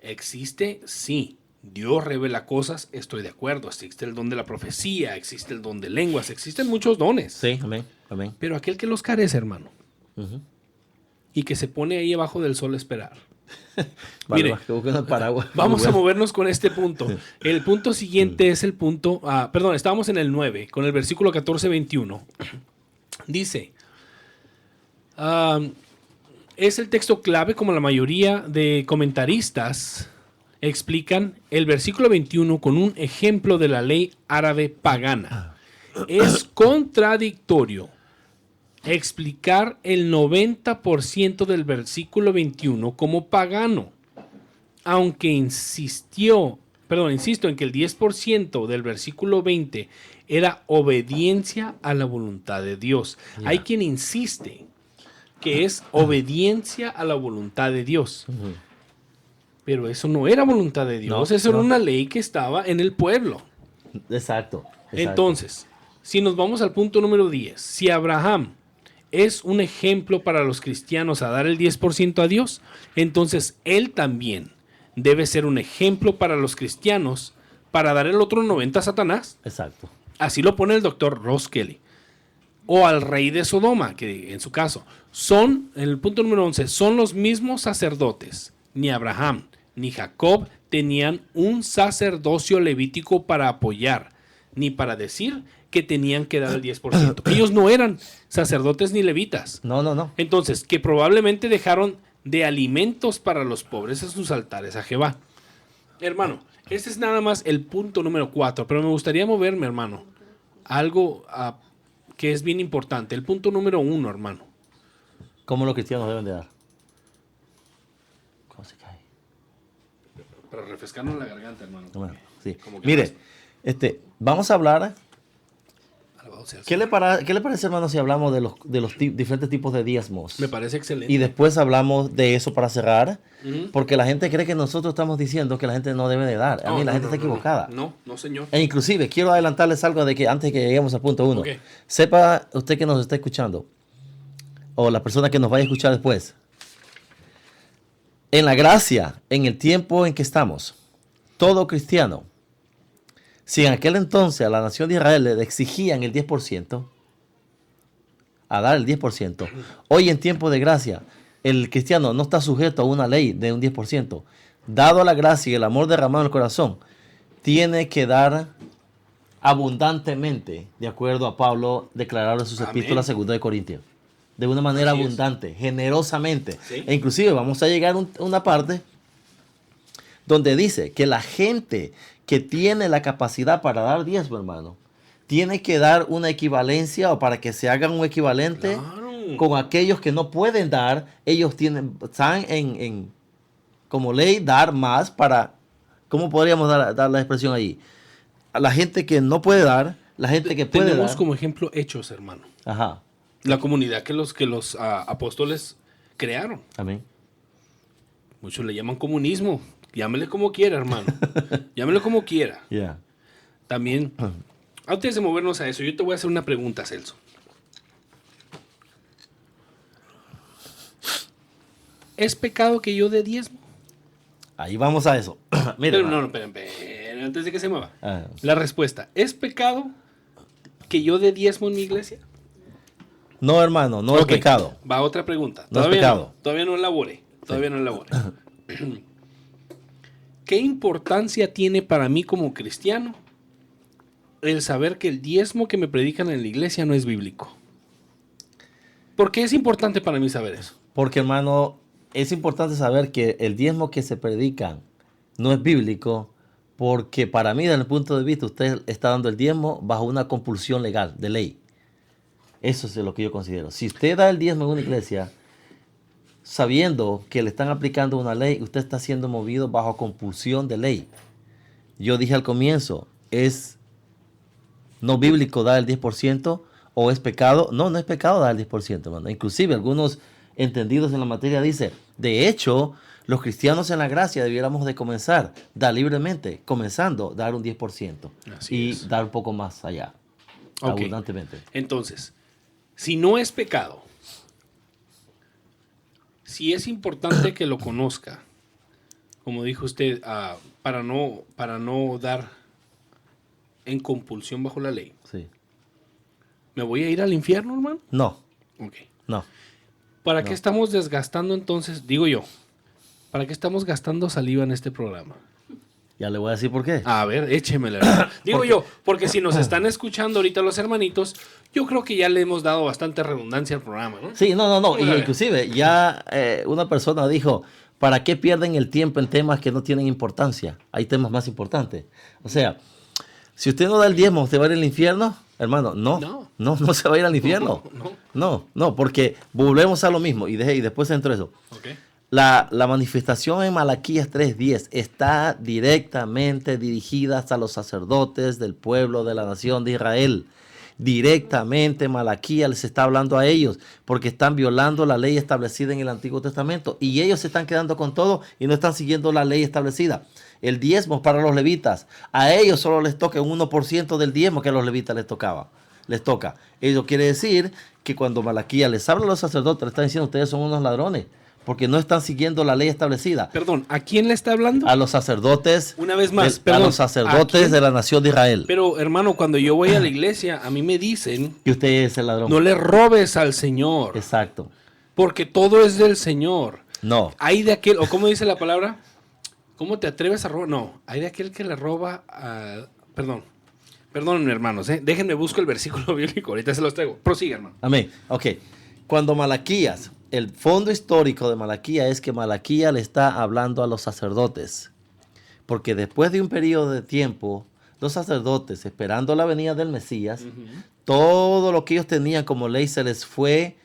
existe, sí. Dios revela cosas, estoy de acuerdo. Existe el don de la profecía, existe el don de lenguas, existen muchos dones. Sí, amén, amén. Pero aquel que los carece, hermano, Ujú. y que se pone ahí abajo del sol a esperar. Vale, Mire, va, que busque una paraguas. vamos Muy a bueno. movernos con este punto. El punto siguiente es el punto, perdón, estábamos en el 9, con el versículo 14-21. Dice, es el texto clave, como la mayoría de comentaristas explican el versículo 21 con un ejemplo de la ley árabe pagana. Es contradictorio explicar el 90% del versículo 21 como pagano, aunque insisto en que el 10% del versículo 20 era obediencia a la voluntad de Dios. Ya. Hay quien insiste que es obediencia a la voluntad de Dios. Ujú. Pero eso no era voluntad de Dios, No, eso era no. una ley que estaba en el pueblo. Exacto. Entonces, si nos vamos al punto número 10, si Abraham es un ejemplo para los cristianos a dar el 10% a Dios, entonces él también debe ser un ejemplo para los cristianos para dar el otro 90% a Satanás. Exacto. Así lo pone el doctor Ross Kelly. O al rey de Sodoma, que en su caso son, en el punto número 11, son los mismos sacerdotes. Ni Abraham ni Jacob tenían un sacerdocio levítico para apoyar, ni para decir que tenían que dar el 10%. Ellos no eran sacerdotes ni levitas. No, no, no. Entonces, que probablemente dejaron de alimentos para los pobres en sus altares a Jehová. Hermano, este es nada más el punto número 4, pero me gustaría moverme, hermano, a algo que es bien importante. El punto número 1, hermano. ¿Cómo los cristianos deben de dar? ¿Cómo se cae? Para refrescarnos la garganta, hermano. Bueno, sí. Como que Mire, vamos a hablar. Alabado sea el ¿Qué Señor. le parece, hermano, si hablamos de los diferentes tipos de diezmos? Me parece excelente. Y después hablamos de eso para cerrar, Ujú. porque la gente cree que nosotros estamos diciendo que la gente no debe de dar. A mí la gente está equivocada. No, no, señor. E inclusive, quiero adelantarles algo de que antes de que lleguemos al punto 1. Ok. Sepa usted que nos está escuchando, o la persona que nos vaya a escuchar después, en la gracia, en el tiempo en que estamos, todo cristiano, si en aquel entonces a la nación de Israel le exigían el 10%, a dar el 10%, hoy en tiempo de gracia, el cristiano no está sujeto a una ley de un 10%. Dado la gracia y el amor derramado en el corazón, tiene que dar abundantemente, de acuerdo a Pablo declarado en sus Amén. epístolas 2 de Corintios. De una manera Así es. abundante, generosamente. Sí. E inclusive vamos a llegar a una parte donde dice que la gente que tiene la capacidad para dar diezmo, hermano, tiene que dar una equivalencia o para que se hagan un equivalente Claro. con aquellos que no pueden dar. Ellos están como ley dar más para, ¿cómo podríamos dar la expresión ahí? A la gente que no puede dar, la gente que puede Tenemos dar. como ejemplo hechos, hermano. Ajá, La comunidad que los apóstoles crearon. amén. Muchos le llaman comunismo. Llámele como quiera, hermano. Llámele como quiera. Ya. También, antes de movernos a eso, yo te voy a hacer una pregunta, Celso. ¿Es pecado que yo dé diezmo? Ahí vamos a eso. Mira, Pero, no, hermano. no, esperen, antes de que se mueva. Ah, La respuesta, ¿es pecado que yo dé diezmo en mi iglesia? No, hermano, no es Ok, pecado. va otra pregunta. No es pecado. Todavía no elabore. Todavía no elabore. ¿Qué importancia tiene para mí como cristiano el saber que el diezmo que me predican en la iglesia no es bíblico? ¿Por qué es importante para mí saber eso? Porque, hermano, es importante saber que el diezmo que se predican no es bíblico, porque para mí, desde el punto de vista, usted está dando el diezmo bajo una compulsión legal, de ley. Eso es lo que yo considero. Si usted da el diezmo en una iglesia, sabiendo que le están aplicando una ley, usted está siendo movido bajo compulsión de ley. Yo dije al comienzo, ¿es no bíblico dar el 10% o es pecado? No, no es pecado dar el 10%, hermano. Inclusive algunos entendidos en la materia dicen, de hecho, los cristianos en la gracia debiéramos de comenzar, dar libremente, comenzando, dar un 10% Así y es. dar un poco más allá, Ok. abundantemente. Entonces, si no es pecado, si es importante que lo conozca, como dijo usted, para no dar en compulsión bajo la ley, Sí. ¿me voy a ir al infierno, hermano? No, Ok. no. ¿Para No. qué estamos desgastando entonces, digo yo, para qué estamos gastando saliva en este programa? Ya le voy a decir por qué. A ver, échemela. Digo yo, porque si nos están escuchando ahorita los hermanitos, yo creo que ya le hemos dado bastante redundancia al programa, ¿no? Sí, no. Vamos a Y ver. inclusive ya una persona dijo, ¿para qué pierden el tiempo en temas que no tienen importancia? Hay temas más importantes. O sea, si usted no da el diezmo, ¿usted va a ir al infierno? Hermano, no se va a ir al infierno. No, porque volvemos a lo mismo. Y después entro eso. Ok. La manifestación en Malaquías 3:10 está directamente dirigida a los sacerdotes del pueblo de la nación de Israel. Directamente Malaquías les está hablando a ellos porque están violando la ley establecida en el Antiguo Testamento y ellos se están quedando con todo y no están siguiendo la ley establecida. El diezmo es para los levitas. A ellos solo les toca un 1% del diezmo que a los levitas les toca. Eso quiere decir que cuando Malaquías les habla a los sacerdotes, les está diciendo ustedes son unos ladrones porque no están siguiendo la ley establecida. Perdón, ¿a quién le está hablando? A los sacerdotes, Una vez más, a perdón, los ¿a sacerdotes quién? de la nación de Israel. Pero hermano, cuando yo voy a la iglesia, a mí me dicen, Y usted es el ladrón. no le robes al Señor, Exacto. porque todo es del Señor. No. Hay de aquel, o ¿cómo dice la palabra? ¿Cómo te atreves a robar? No, hay de aquel que le roba a... Perdón, hermanos, déjenme busco el versículo bíblico, ahorita se los traigo. Prosiga, hermano. Amén. Ok. Cuando Malaquías, el fondo histórico de Malaquías es que Malaquías le está hablando a los sacerdotes. Porque después de un periodo de tiempo, los sacerdotes, esperando la venida del Mesías, todo lo que ellos tenían como ley se les fue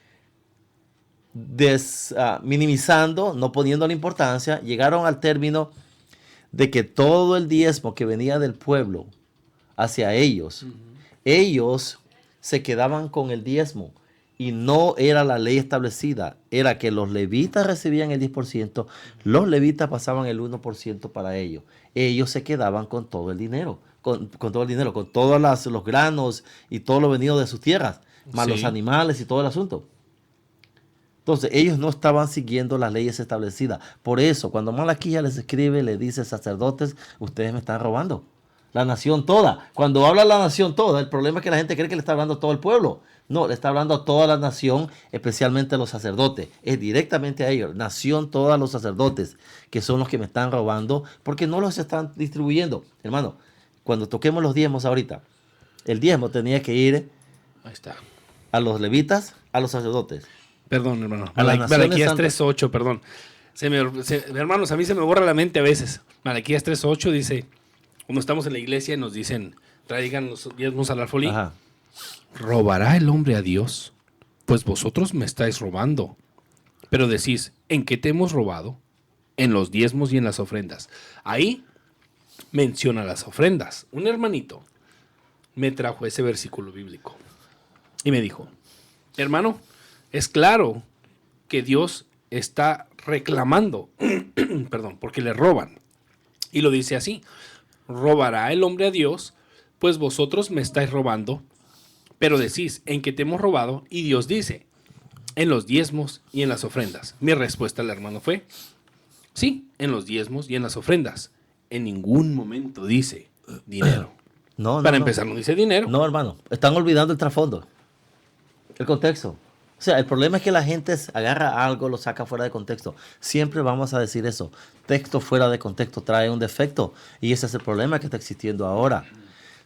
minimizando, no poniendo la importancia. Llegaron al término de que todo el diezmo que venía del pueblo hacia ellos, ellos se quedaban con el diezmo y no era la ley establecida, era que los levitas recibían el 10%, los levitas pasaban el 1% para ellos. Ellos se quedaban con todo el dinero, con todo el dinero, con todos los granos y todo lo venido de sus tierras, más los animales y todo el asunto. Entonces, ellos no estaban siguiendo las leyes establecidas. Por eso, cuando Malaquías les escribe, le dice, sacerdotes, ustedes me están robando. La nación toda. Cuando habla la nación toda, el problema es que la gente cree que le está hablando a todo el pueblo. No, le está hablando a toda la nación, especialmente a los sacerdotes. Es directamente a ellos. Nación toda, los sacerdotes, que son los que me están robando, porque no los están distribuyendo. Hermano, cuando toquemos los diezmos ahorita, el diezmo tenía que ir Ahí está. a los levitas, a los sacerdotes. Perdón, hermano. A las naciones Malaquías santas. 3.8, perdón. Hermanos, a mí se me borra la mente a veces. Malaquías 3.8 dice, cuando estamos en la iglesia y nos dicen, traigan los diezmos al alfolí. Ajá. ¿Robará el hombre a Dios? Pues vosotros me estáis robando. Pero decís, ¿en qué te hemos robado? En los diezmos y en las ofrendas. Ahí menciona las ofrendas. Un hermanito me trajo ese versículo bíblico y me dijo, hermano, es claro que Dios está reclamando, perdón, porque le roban. Y lo dice así, ¿robará el hombre a Dios? Pues vosotros me estáis robando. Pero decís, ¿en qué te hemos robado? Y Dios dice, en los diezmos y en las ofrendas. Mi respuesta al hermano fue, sí, en los diezmos y en las ofrendas. En ningún momento dice dinero. No, Para empezar, no dice dinero. No, hermano. Están olvidando el trasfondo. El contexto. sea, el problema es que la gente agarra algo, lo saca fuera de contexto. Siempre vamos a decir eso. Texto fuera de contexto trae un defecto. Y ese es el problema que está existiendo ahora.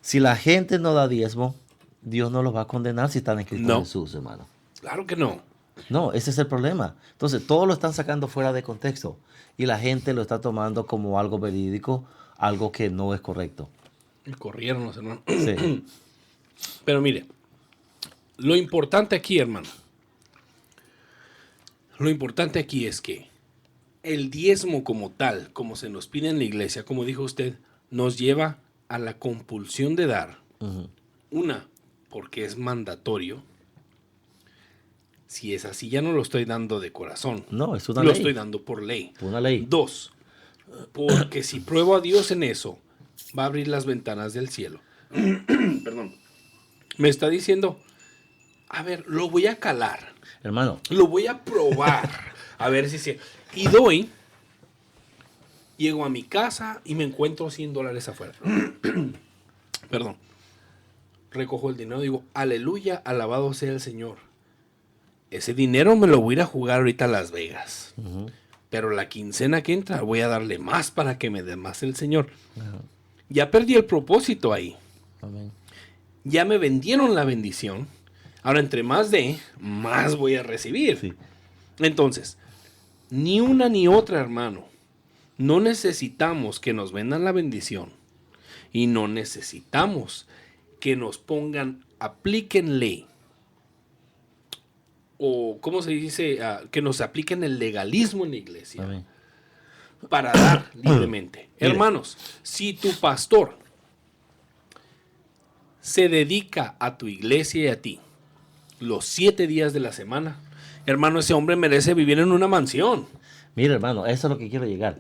Si la gente no da diezmo, Dios no los va a condenar si están en Cristo No. Jesús, hermano. Claro que no. No, ese es el problema. Entonces, todo lo están sacando fuera de contexto. Y la gente lo está tomando como algo verídico, algo que no es correcto. Me corrieron los hermanos. Sí. Pero mire, lo importante aquí, hermano, lo importante aquí es que el diezmo como tal, como se nos pide en la iglesia, como dijo usted, nos lleva a la compulsión de dar. Ujú. Una, porque es mandatorio. Si es así, ya no lo estoy dando de corazón. No, es una Lo ley. estoy dando por ley. Una ley. Dos, porque si pruebo a Dios en eso, va a abrir las ventanas del cielo. Perdón. Me está diciendo, a ver, lo voy a calar. Hermano, Lo voy a probar. A ver si se... Y doy. Llego a mi casa y me encuentro $100 afuera. Perdón. Recojo el dinero y digo, aleluya, alabado sea el Señor. Ese dinero me lo voy a ir a jugar ahorita a Las Vegas. Pero la quincena que entra voy a darle más para que me dé más el Señor. Ya perdí el propósito ahí. amén. Ya me vendieron la bendición. Ahora, entre más de, más voy a recibir. Sí. Entonces, ni una ni otra, hermano. No necesitamos que nos vendan la bendición. Y no necesitamos que nos pongan, apliquen ley. O, ¿cómo se dice? Que nos apliquen el legalismo en la iglesia. Amén. Para dar libremente. Mire. Hermanos, si tu pastor se dedica a tu iglesia y a ti los 7 días de la semana, hermano, ese hombre merece vivir en una mansión. Mira, hermano, eso es lo que quiero llegar.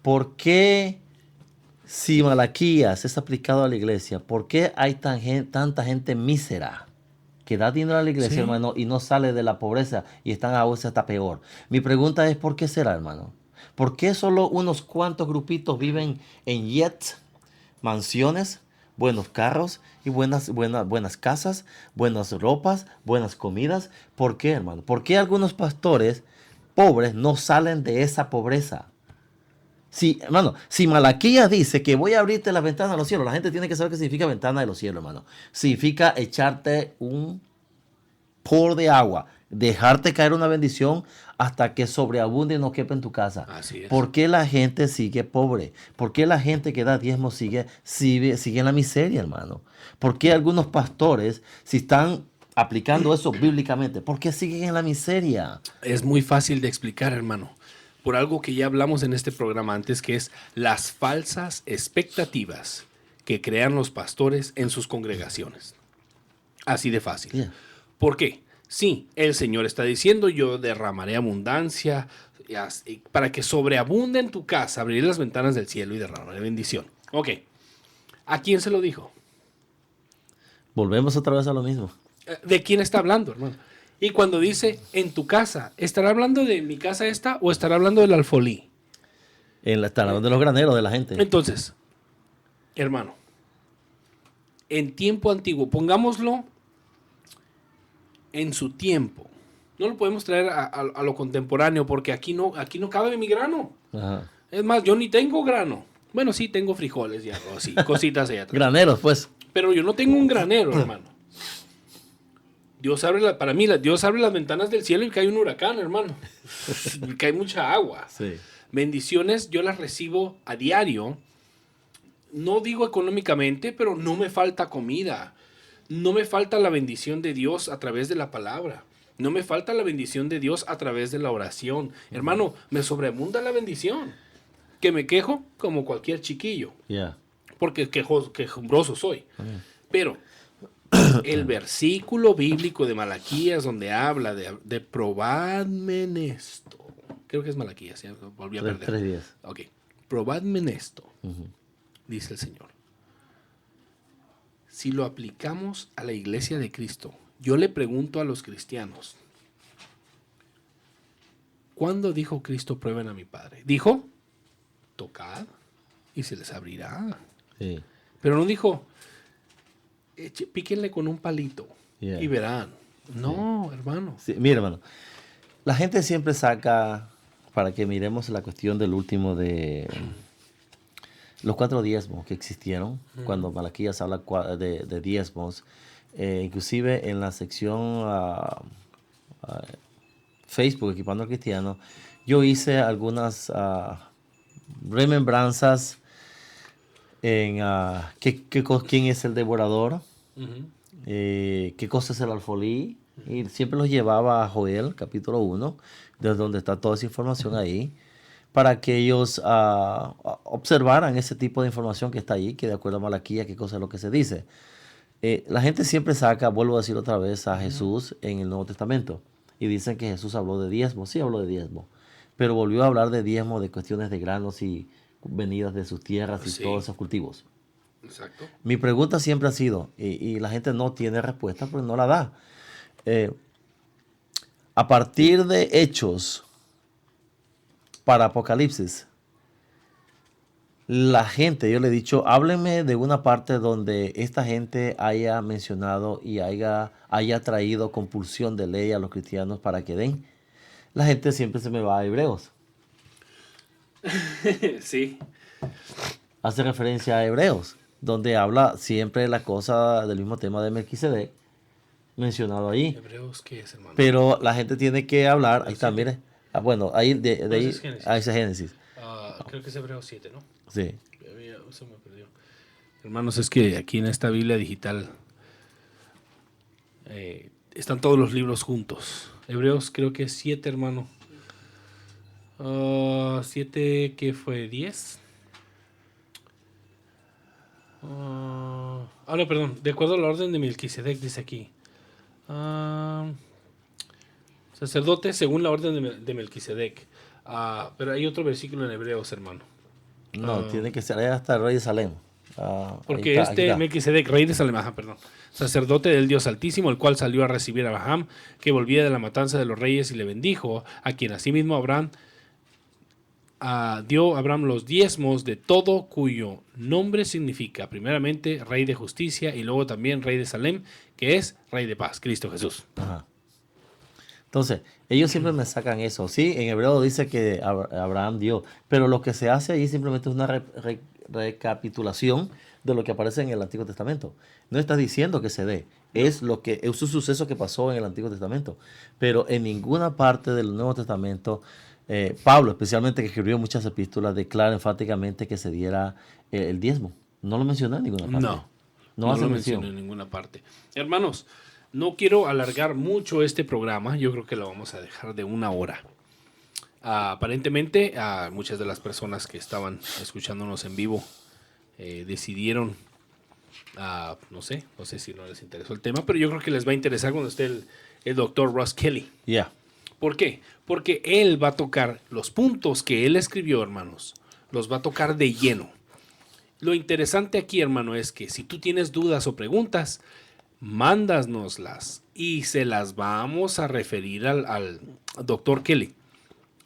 ¿Por qué, si Malaquías es aplicado a la iglesia, por qué hay tanta gente mísera que da dinero a la iglesia, Sí. hermano, y no sale de la pobreza y están a veces hasta peor? Mi pregunta es, ¿por qué será, hermano? ¿Por qué solo unos cuantos grupitos viven en jets, mansiones, buenos carros y buenas casas, buenas ropas, buenas comidas? ¿Por qué, hermano? ¿Por qué algunos pastores pobres no salen de esa pobreza? Si, hermano, si Malaquías dice que voy a abrirte la ventana de los cielos, la gente tiene que saber qué significa ventana de los cielos, hermano. Significa echarte un por de agua, dejarte caer una bendición hasta que sobreabunde y no quepa en tu casa. Así es. ¿Por qué la gente sigue pobre? ¿Por qué la gente que da diezmo sigue en la miseria, hermano? ¿Por qué algunos pastores, si están aplicando eso bíblicamente, por qué siguen en la miseria? Es muy fácil de explicar, hermano. Por algo que ya hablamos en este programa antes, que es las falsas expectativas que crean los pastores en sus congregaciones. Así de fácil. Yeah. ¿Por qué? Sí, el Señor está diciendo, yo derramaré abundancia para que sobreabunde en tu casa, abriré las ventanas del cielo y derramaré bendición. Ok. ¿A quién se lo dijo? Volvemos otra vez a lo mismo. ¿De quién está hablando, hermano? Y cuando dice en tu casa, ¿estará hablando de mi casa esta o estará hablando del alfolí? Están hablando de los graneros de la gente. Entonces, hermano, en tiempo antiguo, pongámoslo en su tiempo. No lo podemos traer a lo contemporáneo porque aquí no cabe mi grano. Ajá. Es más, yo ni tengo grano. Bueno, sí, tengo frijoles y arroz y cositas allá atrás. Graneros, pues. Pero yo no tengo un granero, hermano. Dios abre Dios abre las ventanas del cielo y cae un huracán, hermano. Y cae mucha agua. Sí. Bendiciones yo las recibo a diario. No digo económicamente, pero no me falta comida. No me falta la bendición de Dios a través de la palabra. No me falta la bendición de Dios a través de la oración. Hermano, me sobreabunda la bendición. Que me quejo como cualquier chiquillo. Yeah. Porque quejumbroso soy. Pero el versículo bíblico de Malaquías donde habla de probadme en esto. Creo que es Malaquías, ya volví a perder. 3:10. Ok. Probadme en esto, dice el Señor. Si lo aplicamos a la iglesia de Cristo, yo le pregunto a los cristianos, ¿cuándo dijo Cristo prueben a mi Padre? Dijo, tocad y se les abrirá. Sí. Pero no dijo, píquenle con un palito Yeah. y verán. No, hermano. Sí, mira, hermano, la gente siempre saca, para que miremos la cuestión del último de los 4 diezmos que existieron, cuando Malaquías habla de diezmos, inclusive en la sección Facebook, Equipando al Cristiano, yo hice algunas remembranzas en quién es el devorador, Ujú. qué cosa es el alfolí, y siempre los llevaba a Joel, capítulo 1, desde donde está toda esa información ahí, para que ellos observaran ese tipo de información que está ahí, que de acuerdo a Malaquía, qué cosa es lo que se dice. La gente siempre saca, vuelvo a decir otra vez, a Jesús en el Nuevo Testamento, y dicen que Jesús habló de diezmo, sí habló de diezmo, pero volvió a hablar de diezmo, de cuestiones de granos y venidas de sus tierras y Sí. todos esos cultivos. Exacto. Mi pregunta siempre ha sido, y la gente no tiene respuesta, pero no la da. A partir de Hechos para Apocalipsis, la gente, yo le he dicho, háblenme de una parte donde esta gente haya mencionado y haya traído compulsión de ley a los cristianos para que den. La gente siempre se me va a Hebreos. Sí. Hace referencia a Hebreos, donde habla siempre la cosa del mismo tema de Melquisedec, mencionado ahí. Hebreos, ¿qué es, hermano? Pero la gente tiene que hablar, ahí está, mire. Bueno, ahí de No, ahí ese es Génesis. a ese Génesis. Creo que es Hebreos 7, ¿no? Sí. Se me perdió. Hermanos, es que aquí en esta Biblia digital están todos los libros juntos. Hebreos creo que es 7, hermano. 7, ¿qué fue? ¿10? No, perdón. De acuerdo a la orden de Melquisedec, dice aquí. Sacerdote según la orden de Melquisedec. Pero hay otro versículo en Hebreos, hermano. No, tiene que ser ahí hasta el rey de Salem. Porque ahí está. Melquisedec, rey de Salem, perdón, sacerdote del Dios Altísimo, el cual salió a recibir a Abraham, que volvía de la matanza de los reyes, y le bendijo, a quien asimismo Abraham dio a Abraham los diezmos de todo, cuyo nombre significa primeramente rey de justicia y luego también rey de Salem, que es rey de paz, Cristo Jesús. Ajá. Entonces, ellos siempre me sacan eso. Sí, en hebreo dice que Abraham dio, pero lo que se hace ahí simplemente es una recapitulación de lo que aparece en el Antiguo Testamento. No está diciendo que se dé, es un suceso que pasó en el Antiguo Testamento, pero en ninguna parte del Nuevo Testamento, Pablo, especialmente que escribió muchas epístolas, declara enfáticamente que se diera el diezmo. No lo menciona en ninguna parte. No hace lo mención menciono en ninguna parte. Hermanos, no quiero alargar mucho este programa. Yo creo que lo vamos a dejar de 1 hora. Aparentemente, muchas de las personas que estaban escuchándonos en vivo decidieron, no sé si no les interesó el tema, pero yo creo que les va a interesar cuando esté el doctor Russ Kelly. Ya. ¿Por qué? Porque él va a tocar los puntos que él escribió, hermanos. Los va a tocar de lleno. Lo interesante aquí, hermano, es que si tú tienes dudas o preguntas, mándanoslas y se las vamos a referir al doctor Kelly.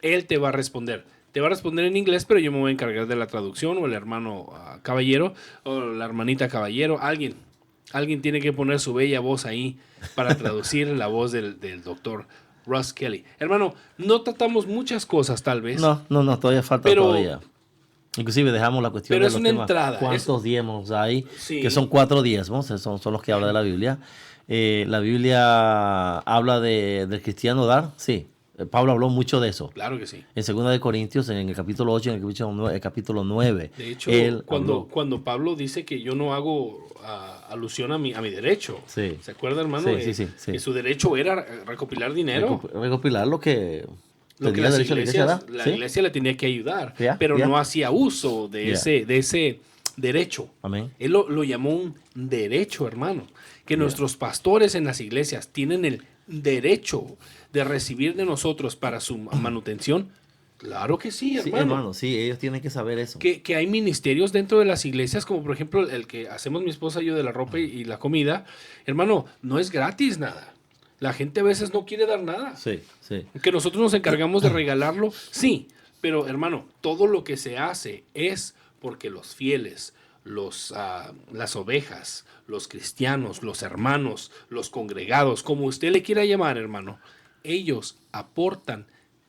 Él te va a responder. Te va a responder en inglés, pero yo me voy a encargar de la traducción, o el hermano Caballero, o la hermanita Caballero. Alguien tiene que poner su bella voz ahí para traducir la voz del doctor Russ Kelly. Hermano, no tratamos muchas cosas tal vez. No, todavía falta todavía. Inclusive dejamos la cuestión pero de es los una temas. entrada. ¿Cuántos diezmos hay? Sí. Que son 4 diezmos, son los que habla de la Biblia. La Biblia habla del cristiano dar, sí. Pablo habló mucho de eso. Claro que sí. En 2 de Corintios, en el capítulo 8, en el capítulo 9. De hecho, cuando Pablo dice que yo no hago alusión a mi derecho. Sí. ¿Se acuerda, hermano? Sí. Que su derecho era recopilar dinero. Recopilar lo que las iglesias, la iglesia le tenía que ayudar, pero no hacía uso de ese derecho. Amén. Él lo llamó un derecho, hermano. Que nuestros pastores en las iglesias tienen el derecho de recibir de nosotros para su manutención. Claro que sí, hermano. Sí, hermano, sí, ellos tienen que saber eso. Que hay ministerios dentro de las iglesias, como por ejemplo el que hacemos mi esposa y yo de la ropa y la comida. Hermano, no es gratis nada. La gente a veces no quiere dar nada. Sí. Que nosotros nos encargamos de regalarlo, sí. Pero, hermano, todo lo que se hace es porque los fieles las ovejas, los cristianos, los hermanos, los congregados, como usted le quiera llamar, hermano, ellos aportan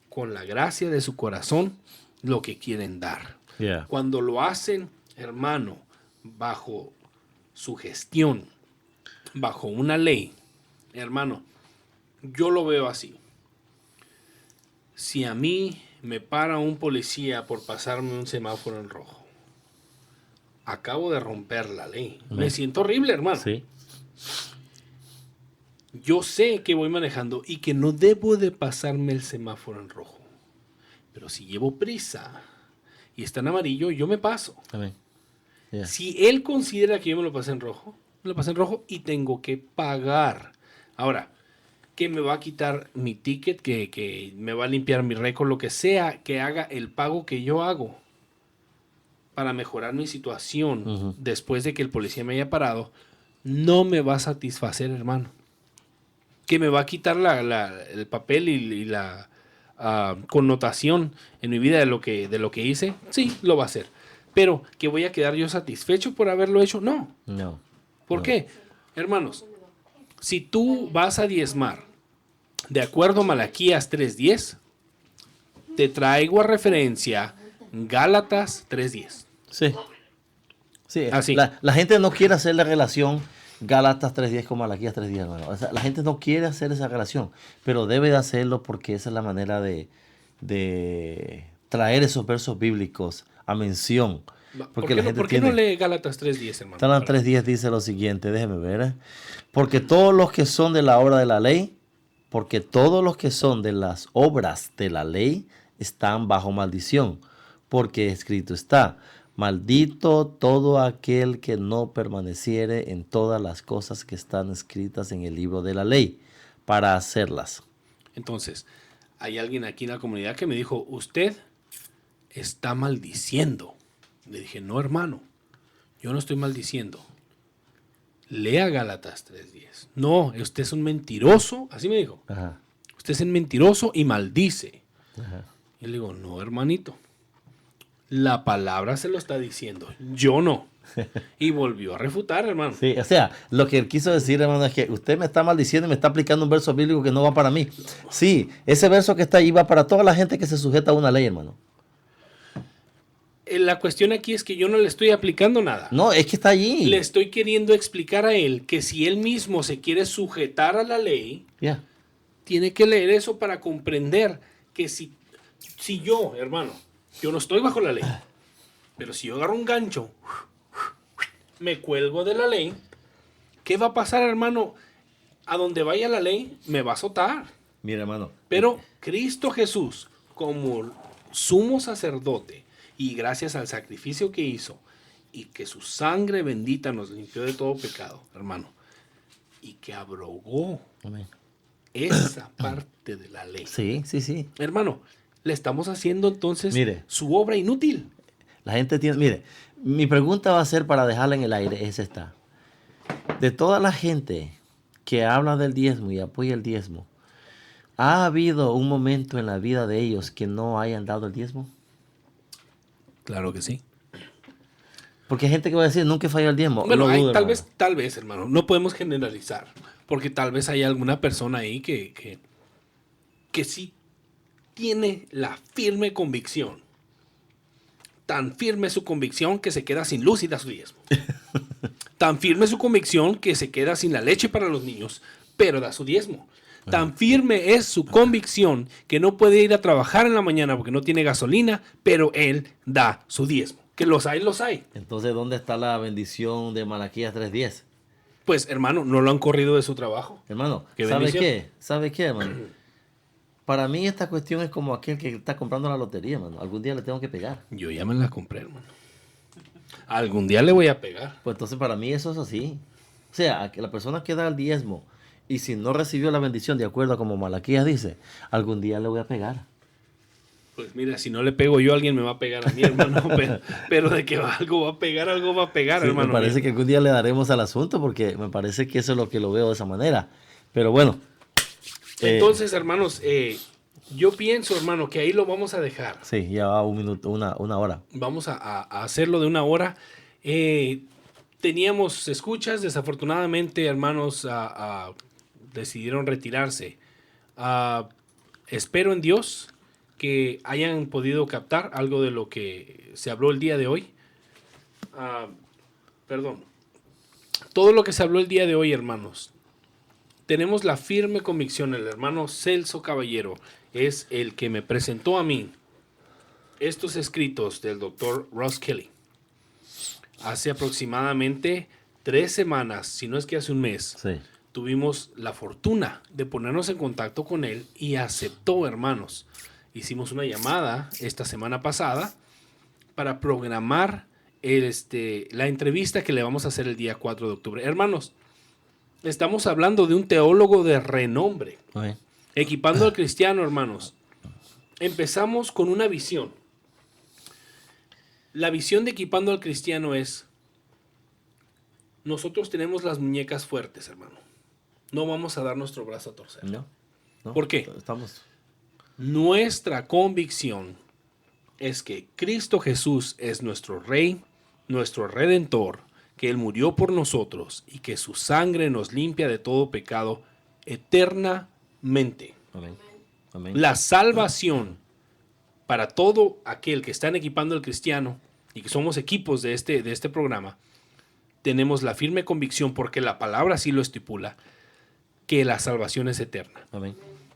con la gracia de su corazón lo que quieren dar. Yeah. Cuando lo hacen, hermano, bajo su gestión, bajo una ley, hermano, yo lo veo así. Si a mí me para un policía por pasarme un semáforo en rojo, acabo de romper la ley. Me siento horrible, hermano. Sí. Yo sé que voy manejando y que no debo de pasarme el semáforo en rojo. Pero si llevo prisa y está en amarillo, yo me paso. Amén. Yeah. Si él considera que yo me lo pasé en rojo, me lo pasé en rojo y tengo que pagar. Ahora, que me va a quitar mi ticket, que me va a limpiar mi récord, lo que sea, que haga el pago que yo hago para mejorar mi situación después de que el policía me haya parado, no me va a satisfacer, hermano. Que me va a quitar el papel y la connotación en mi vida de lo que hice, sí, lo va a hacer. Pero que voy a quedar yo satisfecho por haberlo hecho, no. No. ¿Por qué? Hermanos, si tú vas a diezmar de acuerdo a Malaquías 3:10, te traigo a referencia Gálatas 3:10. Sí. Sí. Así. La gente no quiere hacer la relación Gálatas 3:10 con Malaquías 3:10, hermano. O sea, la gente no quiere hacer esa relación, pero debe de hacerlo porque esa es la manera de traer esos versos bíblicos a mención. ¿Por qué no lee Gálatas 3:10, hermano? Gálatas 3:10 dice lo siguiente, déjeme ver. Porque todos los que son de la obra de la ley, porque todos los que son de las obras de la ley están bajo maldición, porque escrito está, maldito todo aquel que no permaneciere en todas las cosas que están escritas en el libro de la ley, para hacerlas. Entonces, hay alguien aquí en la comunidad que me dijo, usted está maldiciendo. Le dije, no, hermano, yo no estoy maldiciendo. Lea Gálatas 3:10. No, usted es un mentiroso, así me dijo. Ajá. Usted es un mentiroso y maldice. Ajá. Y le digo, no, hermanito. La palabra se lo está diciendo, yo no. Y volvió a refutar, hermano. Sí, o sea, lo que él quiso decir, hermano, es que usted me está maldiciendo y me está aplicando un verso bíblico que no va para mí. Sí, ese verso que está ahí va para toda la gente que se sujeta a una ley, hermano. La cuestión aquí es que yo no le estoy aplicando nada. No, es que está allí. Le estoy queriendo explicar a él que si él mismo se quiere sujetar a la ley, Yeah. tiene que leer eso para comprender que si yo, hermano, yo no estoy bajo la ley, pero si yo agarro un gancho, me cuelgo de la ley, ¿qué va a pasar, hermano? A donde vaya la ley, me va a azotar. Mira, hermano. Pero Cristo Jesús, como sumo sacerdote, y gracias al sacrificio que hizo, y que su sangre bendita nos limpió de todo pecado, hermano, y que abrogó Amén. esa parte de la ley. Sí, sí, sí. Hermano, le estamos haciendo entonces Mire. su obra inútil. La gente tiene, mire, mi pregunta va a ser para dejarla en el aire, es esta. De toda la gente que habla del diezmo y apoya el diezmo, ¿ha habido un momento en la vida de ellos que no hayan dado el diezmo? Claro que sí. Porque hay gente que va a decir, nunca falló el diezmo. Bueno, Lo dudo, tal hermano. vez, hermano, no podemos generalizar, porque tal vez hay alguna persona ahí que sí tiene la firme convicción. Tan firme su convicción que se queda sin luz y da su diezmo. Tan firme su convicción que se queda sin la leche para los niños, pero da su diezmo. Tan firme es su convicción que no puede ir a trabajar en la mañana porque no tiene gasolina, pero él da su diezmo. Que los hay, los hay. Entonces, ¿dónde está la bendición de Malaquías 3:10? Pues, hermano, no lo han corrido de su trabajo. Hermano, ¿Qué ¿sabe bendición? qué? ¿Sabe qué, hermano? Para mí esta cuestión es como aquel que está comprando la lotería, hermano. Algún día le tengo que pegar. Yo ya me la compré, hermano. Algún día le voy a pegar. Pues entonces para mí eso es así. O sea, a que la persona que da el diezmo y si no recibió la bendición de acuerdo a como Malaquías dice, algún día le voy a pegar. Pues mira, si no le pego yo, alguien me va a pegar a mí, hermano. pero de que algo va a pegar, Sí, hermano. me parece que algún día le daremos al asunto porque me parece que eso es lo que lo veo de esa manera. Pero bueno. Entonces, hermanos, yo pienso, hermano, que ahí lo vamos a dejar. Sí, ya va un minuto, una hora. Vamos a hacerlo de 1 hora. Teníamos escuchas, desafortunadamente, hermanos, decidieron retirarse. Espero en Dios que hayan podido captar algo de lo que se habló el día de hoy. Perdón. Todo lo que se habló el día de hoy, hermanos, tenemos la firme convicción. El hermano Celso Caballero es el que me presentó a mí estos escritos del doctor Ross Kelly. Hace aproximadamente 3 semanas, si no es que hace un mes, Sí. tuvimos la fortuna de ponernos en contacto con él y aceptó, hermanos. Hicimos una llamada esta semana pasada para programar la entrevista que le vamos a hacer el día 4 de octubre. Hermanos, estamos hablando de un teólogo de renombre, Okay. equipando al cristiano, hermanos. Empezamos con una visión. La visión de equipando al cristiano es: nosotros tenemos las muñecas fuertes, hermano. No vamos a dar nuestro brazo a torcer. No. ¿Por qué? Estamos. Nuestra convicción es que Cristo Jesús es nuestro Rey, nuestro Redentor, que Él murió por nosotros y que su sangre nos limpia de todo pecado eternamente. Amén. Amén. La salvación para todo aquel que están equipando al cristiano y que somos equipos de este programa, tenemos la firme convicción, porque la palabra sí lo estipula, que la salvación es eterna. Amén.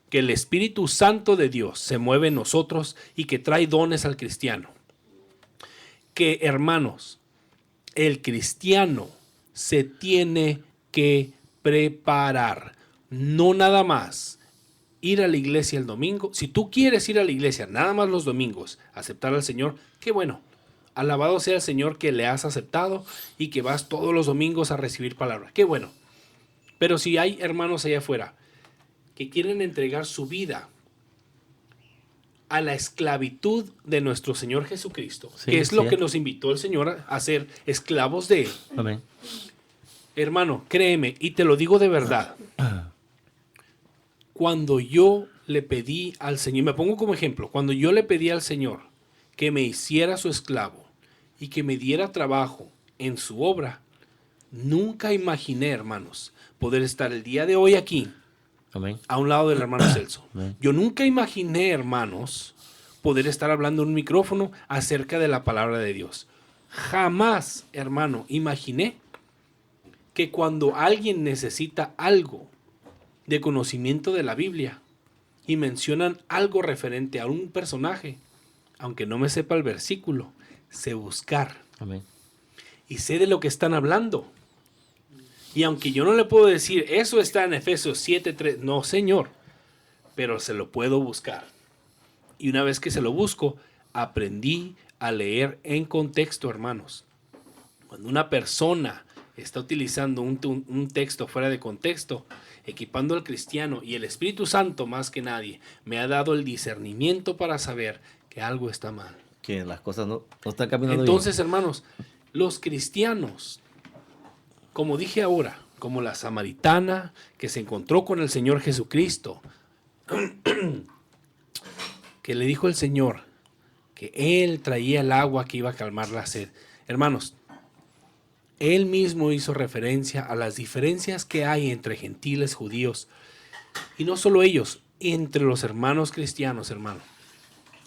Que el Espíritu Santo de Dios se mueve en nosotros y que trae dones al cristiano. Que, hermanos, el cristiano se tiene que preparar, no nada más ir a la iglesia el domingo. Si tú quieres ir a la iglesia nada más los domingos, aceptar al Señor, qué bueno. Alabado sea el Señor que le has aceptado y que vas todos los domingos a recibir palabra. Qué bueno. Pero si hay hermanos allá afuera que quieren entregar su vida a la esclavitud de nuestro Señor Jesucristo, Sí, que es lo sí. que nos invitó el Señor a ser esclavos de Él. Amén. Hermano, créeme, y te lo digo de verdad. Cuando yo le pedí al Señor, me pongo como ejemplo, cuando yo le pedí al Señor que me hiciera su esclavo y que me diera trabajo en su obra, nunca imaginé, hermanos, poder estar el día de hoy aquí Amén. a un lado del hermano Celso. Amén. Yo nunca imaginé, hermanos, poder estar hablando en un micrófono acerca de la palabra de Dios. Jamás, hermano, imaginé que cuando alguien necesita algo de conocimiento de la Biblia y mencionan algo referente a un personaje, aunque no me sepa el versículo, sé buscar Amén. y sé de lo que están hablando. Y aunque yo no le puedo decir, eso está en Efesios 7:3, no, Señor, pero se lo puedo buscar. Y una vez que se lo busco, aprendí a leer en contexto, hermanos. Cuando una persona está utilizando un texto fuera de contexto, equipando al cristiano, y el Espíritu Santo más que nadie me ha dado el discernimiento para saber que algo está mal. Que las cosas no están caminando Entonces, hermanos, los cristianos, como dije ahora, como la samaritana que se encontró con el Señor Jesucristo, que le dijo el Señor que Él traía el agua que iba a calmar la sed. Hermanos, Él mismo hizo referencia a las diferencias que hay entre gentiles, judíos, y no solo ellos, entre los hermanos cristianos, hermano.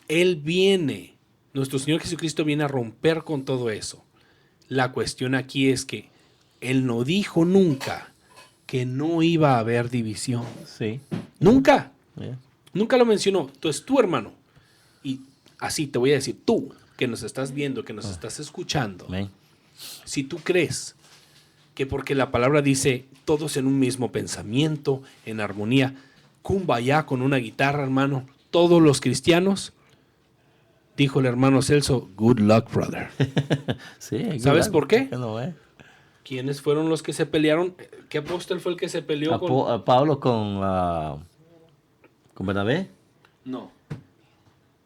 Él viene, nuestro Señor Jesucristo viene a romper con todo eso. La cuestión aquí es que Él no dijo nunca que no iba a haber división. Sí. Nunca. Yeah. Nunca lo mencionó. Entonces tú, hermano, y así te voy a decir, tú que nos estás viendo, que nos estás escuchando, Amén. si tú crees que porque la palabra dice todos en un mismo pensamiento, en armonía, kumbaya con una guitarra, hermano, todos los cristianos, dijo el hermano Celso, good luck, brother. Sí, ¿Sabes por qué? Que no, ¿Quiénes fueron los que se pelearon? ¿Qué apóstol fue el que se peleó con...? a Pablo con Bernabé. No.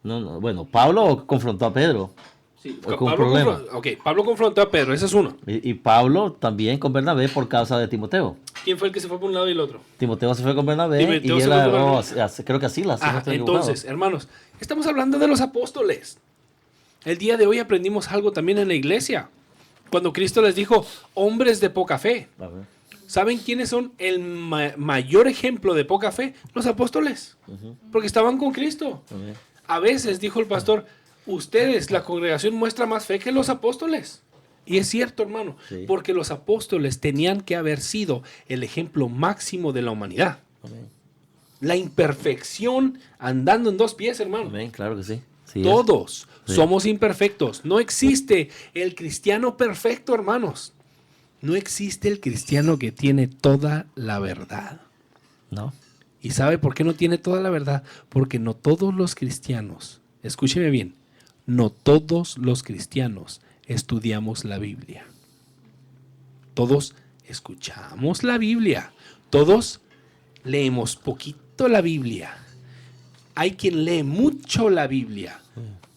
No, bueno, Pablo confrontó a Pedro. Sí, Con problema. Pablo confrontó a Pedro, ese es uno. Y Pablo también con Bernabé por causa de Timoteo. ¿Quién fue el que se fue por un lado y el otro? Timoteo se fue con Bernabé Timoteo y se él fue con agarró, Bernabé. creo que a Silas. si no estoy Entonces, hermanos, estamos hablando de los apóstoles. El día de hoy aprendimos algo también en la iglesia. Cuando Cristo les dijo, hombres de poca fe. A ver. ¿Saben quiénes son el mayor ejemplo de poca fe? Los apóstoles. Porque estaban con Cristo. A veces, dijo el pastor, ustedes, la congregación, muestra más fe que los apóstoles. Y es cierto, hermano, Sí. porque los apóstoles tenían que haber sido el ejemplo máximo de la humanidad. Amén. La imperfección andando en dos pies, hermano. Amén, claro que sí. Sí es. Todos Sí. somos imperfectos. No existe el cristiano perfecto, hermanos. No existe el cristiano que tiene toda la verdad. No. ¿Y sabe por qué no tiene toda la verdad? Porque no todos los cristianos, escúcheme bien, no todos los cristianos estudiamos la Biblia. Todos escuchamos la Biblia. Todos leemos poquito la Biblia. Hay quien lee mucho la Biblia.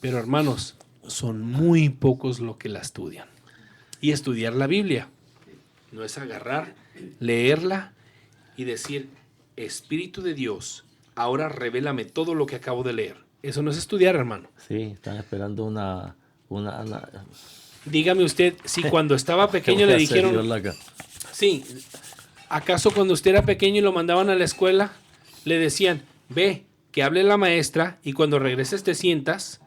Pero hermanos, son muy pocos los que la estudian. Y estudiar la Biblia no es agarrar, leerla y decir, Espíritu de Dios, ahora revélame todo lo que acabo de leer. Eso no es estudiar, hermano. Sí, están esperando una Dígame usted si cuando estaba pequeño le dijeron, sí, ¿acaso cuando usted era pequeño y lo mandaban a la escuela, le decían, ve, que hable la maestra y cuando regreses te sientas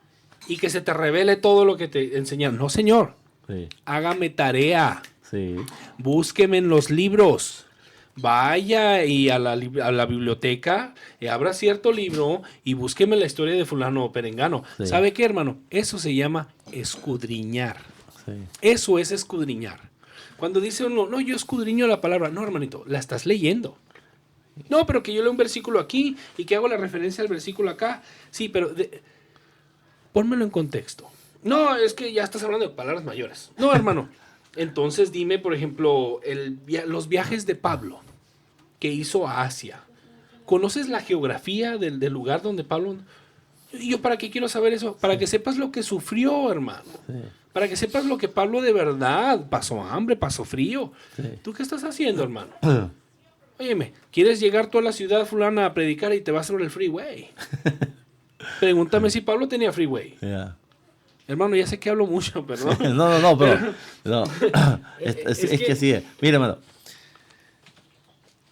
y que se te revele todo lo que te enseñaron? No, señor. Sí, Hágame tarea. sí. Búsqueme en los libros. Vaya y a la biblioteca, abra cierto libro y búsqueme la historia de fulano o perengano. Sí. ¿Sabe qué, hermano? Eso se llama escudriñar. Sí. Eso es escudriñar. Cuando dice uno, no, yo escudriño la palabra. No, hermanito, la estás leyendo. No, pero que yo leo un versículo aquí y que hago la referencia al versículo acá. Sí, pero pónmelo en contexto. No, es que ya estás hablando de palabras mayores. No, hermano. Entonces dime, por ejemplo, los viajes de Pablo que hizo a Asia. ¿Conoces la geografía del lugar donde Pablo... ¿Y yo para qué quiero saber eso? Para que sepas lo que sufrió, hermano. Sí. Para que sepas lo que Pablo de verdad pasó hambre, pasó frío. Sí. ¿Tú qué estás haciendo, hermano? Óyeme, ¿quieres llegar tú a la ciudad fulana a predicar y te vas sobre el freeway? Pregúntame si Pablo tenía freeway. Yeah. Hermano, ya sé que hablo mucho, perdón. No, pero no. Es que sí es. Mire, hermano.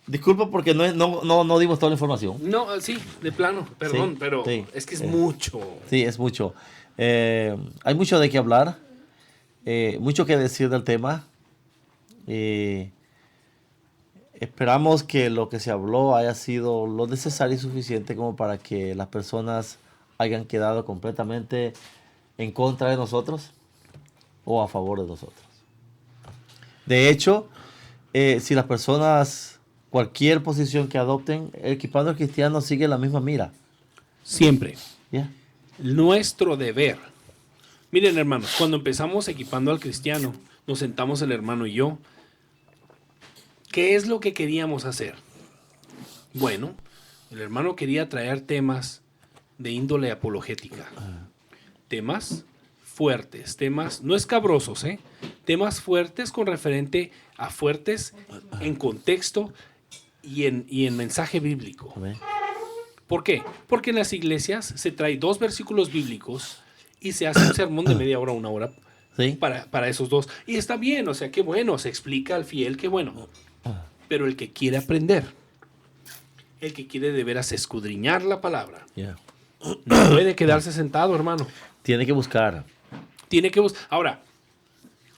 Disculpa porque no dimos toda la información. No, sí, de plano, perdón, Sí, pero sí, es que es mucho. Sí, es mucho. Hay mucho de qué hablar, mucho que decir del tema. Esperamos que lo que se habló haya sido lo necesario y suficiente como para que las personas hayan quedado completamente en contra de nosotros o a favor de nosotros. De hecho, si las personas, cualquier posición que adopten, Equipando al Cristiano sigue la misma mira. Siempre. Yeah. Nuestro deber. Miren, hermanos, cuando empezamos Equipando al Cristiano, nos sentamos el hermano y yo. ¿Qué es lo que queríamos hacer? Bueno, el hermano quería traer temas de índole apologética. Temas fuertes, temas no escabrosos, temas fuertes con referente a fuertes en contexto y en mensaje bíblico. Amén. ¿Por qué? Porque en las iglesias se trae 2 versículos bíblicos y se hace un sermón de media hora, 1 hora ¿Sí? para esos 2. Y está bien, o sea, qué bueno, se explica al fiel, qué bueno. Pero el que quiere aprender, el que quiere de veras escudriñar la palabra, Yeah. no puede quedarse sentado, hermano. Tiene que buscar. Tiene que buscar. Ahora,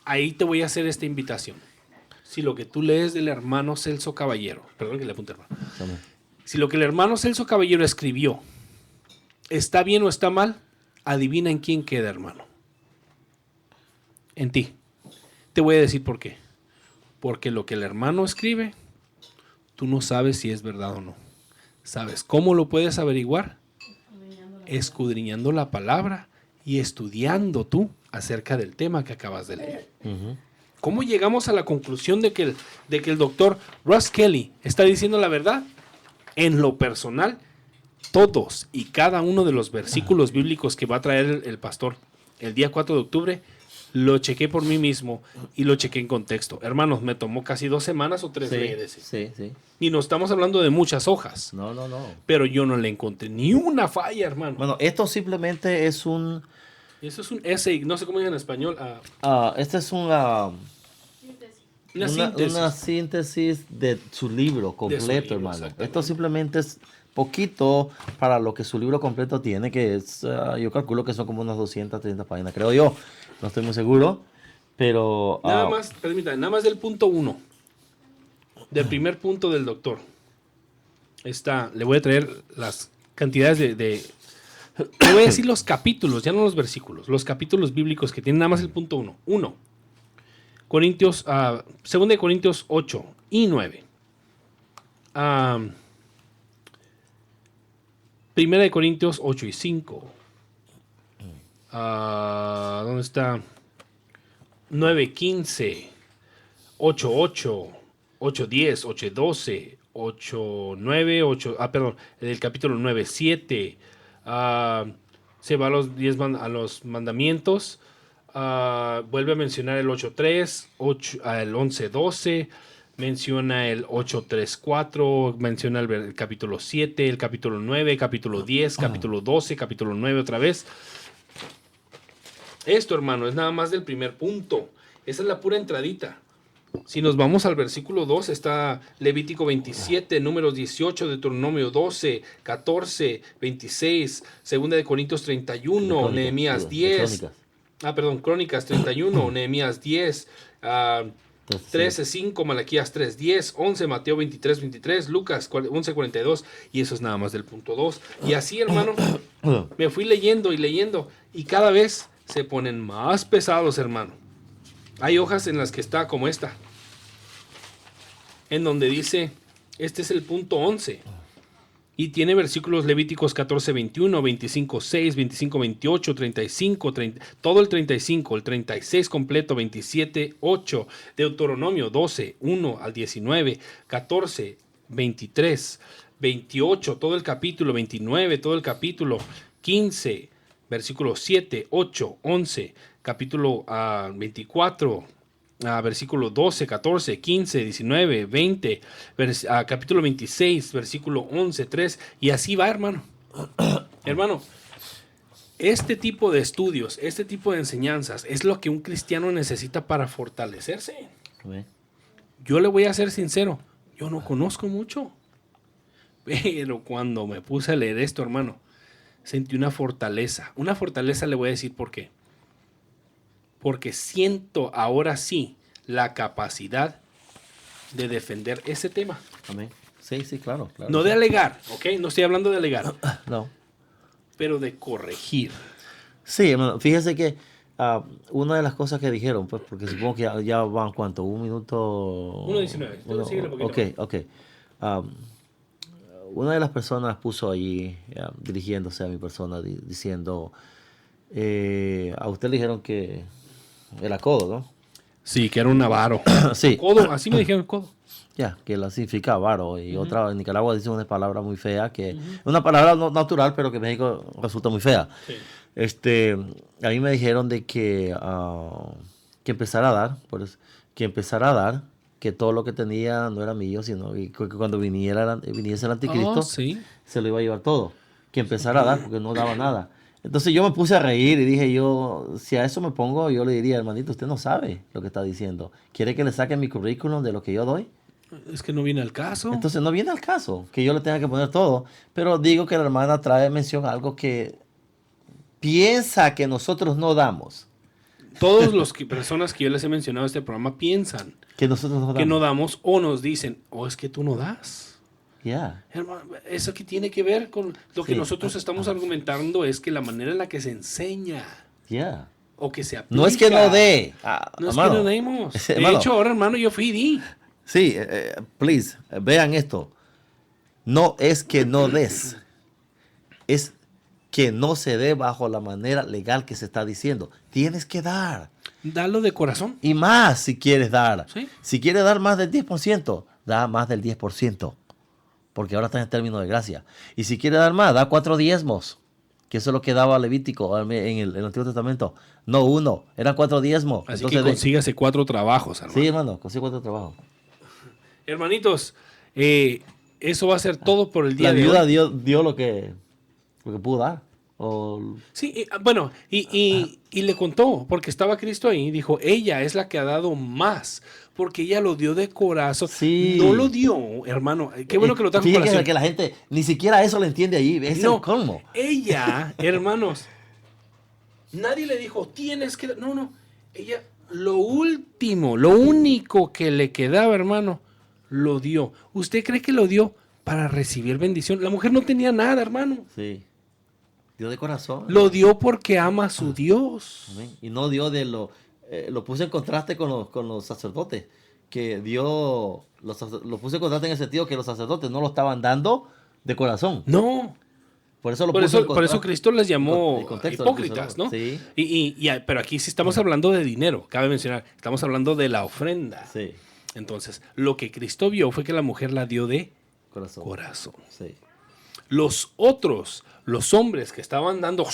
ahí te voy a hacer esta invitación. Si lo que tú lees del hermano Celso Caballero, perdón que le apunte, hermano. Amén. Si lo que el hermano Celso Caballero escribió está bien o está mal, adivina en quién queda, hermano. En ti. Te voy a decir por qué. Porque lo que el hermano escribe, tú no sabes si es verdad o no. ¿Sabes cómo lo puedes averiguar? Escudriñando la palabra y estudiando tú acerca del tema que acabas de leer. Ujú. ¿Cómo llegamos a la conclusión de que el doctor Russ Kelly está diciendo la verdad? En lo personal, todos y cada uno de los versículos bíblicos que va a traer el pastor el día 4 de octubre, lo chequé por mí mismo y lo chequé en contexto. Hermanos, me tomó casi 2 semanas o 3 leer ese. Sí. Y no estamos hablando de muchas hojas, No. pero yo no le encontré ni una falla, hermano. Bueno, esto simplemente es un Eso es un essay, no sé cómo dice en español. Este es una Una síntesis. síntesis de su libro completo, libro, hermano. exactamente. Esto simplemente es poquito para lo que su libro completo tiene, que es, yo calculo que son como unas 230 páginas, creo yo. No estoy muy seguro, pero Nada más, permítame, nada más del punto 1. Del primer punto del doctor. Le voy a traer las cantidades te voy a decir los capítulos, ya no los versículos, los capítulos bíblicos que tienen nada más el punto 1. 2 de Corintios 8 y 9. Primera de Corintios 8 y 5. ¿Dónde está? 9, 15, 8, 8, 8, 10, 8, 12, 8, 9, 8, perdón, el capítulo 9, 7, se va a los, a los mandamientos, vuelve a mencionar el 8, 3, 8, el 11, 12, menciona el 8, 3, 4, menciona el capítulo 7, el capítulo 9, capítulo 10, capítulo 12, capítulo 9 otra vez. Esto, hermano, es nada más del primer punto. Esa es la pura entradita. Si nos vamos al versículo 2, está Levítico 27, Números 18, Deuteronomio 12, 14, 26, Segunda de Corintios 31, Nehemías 10. Crónicas 31, Nehemías 10, 13, 5, Malaquías 3, 10, 11, Mateo 23, 23, Lucas 11, 42, y eso es nada más del punto 2. Y así, hermano, me fui leyendo y leyendo, y cada vez se ponen más pesados, hermano. Hay hojas en las que está como esta, en donde dice, este es el punto 11, y tiene versículos Levíticos 14, 21, 25, 6, 25, 28, 35, 30, todo el 35, el 36 completo, 27, 8, Deuteronomio 12, 1 al 19, 14, 23, 28, todo el capítulo, 29, todo el capítulo, 15, versículos 7, 8, 11, capítulo 24, versículo 12, 14, 15, 19, 20, capítulo 26, versículo 11, 3, y así va, hermano. Hermano, este tipo de estudios, este tipo de enseñanzas es lo que un cristiano necesita para fortalecerse. Yo le voy a ser sincero, yo no conozco mucho, pero cuando me puse a leer esto, hermano, sentí una fortaleza. Una fortaleza, le voy a decir por qué. Porque siento ahora sí la capacidad de defender ese tema. Amén. Sí, sí, claro. No de alegar, ¿ok? No estoy hablando de alegar. No. Pero de corregir. Sí, hermano, fíjese que una de las cosas que dijeron, pues, porque supongo que ya van, ¿cuánto? Un minuto. 1:19. Síguele poquito. Ok. Una de las personas puso allí, dirigiéndose a mi persona, diciendo, a usted le dijeron que era codo, ¿no? Sí, que era un avaro. Sí. Codo, así me dijeron codo. Ya, que la significa avaro. Y otra, en Nicaragua dice una palabra muy fea, que una palabra no natural, pero que en México resulta muy fea. Sí. A mí me dijeron de que empezara a dar, que todo lo que tenía no era mío, sino que cuando viniese el anticristo, sí, se lo iba a llevar todo. Que empezara a dar, porque no daba nada. Entonces yo me puse a reír y dije si a eso me pongo, yo le diría, hermanito, usted no sabe lo que está diciendo. ¿Quiere que le saque mi currículum de lo que yo doy? Es que no viene al caso. Entonces no viene al caso que yo le tenga que poner todo. Pero digo que la hermana trae mención algo que piensa que nosotros no damos. Todas las personas que yo les he mencionado en este programa piensan que nosotros no damos. Que no damos, o nos dicen, es que tú no das. Yeah. Hermano, eso que tiene que ver con lo que nosotros estamos argumentando es que la manera en la que se enseña. Yeah. O que se aplica. No es que no dé. No es que no demos. De hecho, ahora, hermano, yo fui y di. Sí, please, vean esto. No es que no des. Es que no se dé bajo la manera legal que se está diciendo. Tienes que dar. Dalo de corazón. Y más si quieres dar. ¿Sí? Si quieres dar más del 10%, da más del 10%. Porque ahora está en términos de gracia. Y si quieres dar más, da 4 diezmos. Que eso es lo que daba Levítico en el Antiguo Testamento. No 1, eran 4 diezmos. Así entonces, que consígase 4 trabajos, hermano. Sí, hermano, consigue 4 trabajos. Hermanitos, eso va a ser todo por el día de hoy. La viuda dio lo que pudo dar. Sí, bueno, y le contó, porque estaba Cristo ahí, dijo, ella es la que ha dado más, porque ella lo dio de corazón. Sí. No lo dio, hermano. Qué bueno que lo trajo a Fíjate colación. que la gente ni siquiera eso lo entiende ahí. Es el colmo. Ella, hermanos, nadie le dijo, tienes que... No, no. Ella, lo último, lo único que le quedaba, hermano, lo dio. ¿Usted cree que lo dio para recibir bendición? La mujer no tenía nada, hermano. Sí. Dio de corazón. Lo dio porque ama a su Dios. Amén. Y no dio de lo... lo puse en contraste con los sacerdotes. Que dio... Lo puse en contraste en el sentido que los sacerdotes no lo estaban dando de corazón. No. Por eso, Por eso Cristo les llamó hipócritas, ¿no? Sí. Pero aquí sí estamos hablando de dinero, cabe mencionar. Estamos hablando de la ofrenda. Sí. Entonces, lo que Cristo vio fue que la mujer la dio de corazón. Sí. Los otros, los hombres que estaban dando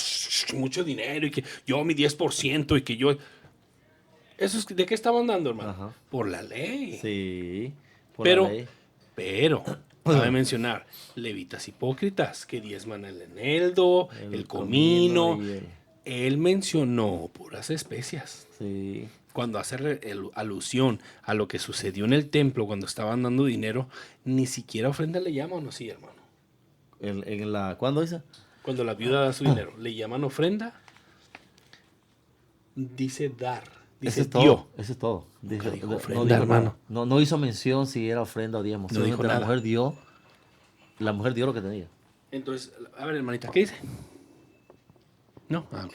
mucho dinero y que yo mi 10% y que yo... ¿Esos de qué estaban dando, hermano? Ajá. Por la ley. Sí. Pero, cabe mencionar, levitas hipócritas que diezman el eneldo, el comino. Él mencionó puras especias. Sí. Cuando hace alusión a lo que sucedió en el templo cuando estaban dando dinero, ni siquiera ofrenda le llaman, ¿o sí, hermano? ¿Cuándo dice? Cuando la viuda da su dinero, ¿le llaman ofrenda? Dice dar. Dice Eso es todo. Nunca dijo ofrenda, no dijo hermano. Nada. No hizo mención si era ofrenda o diezmo. No dijo la nada. La mujer dio lo que tenía. Entonces, a ver, hermanita, ¿qué dice? No, ok.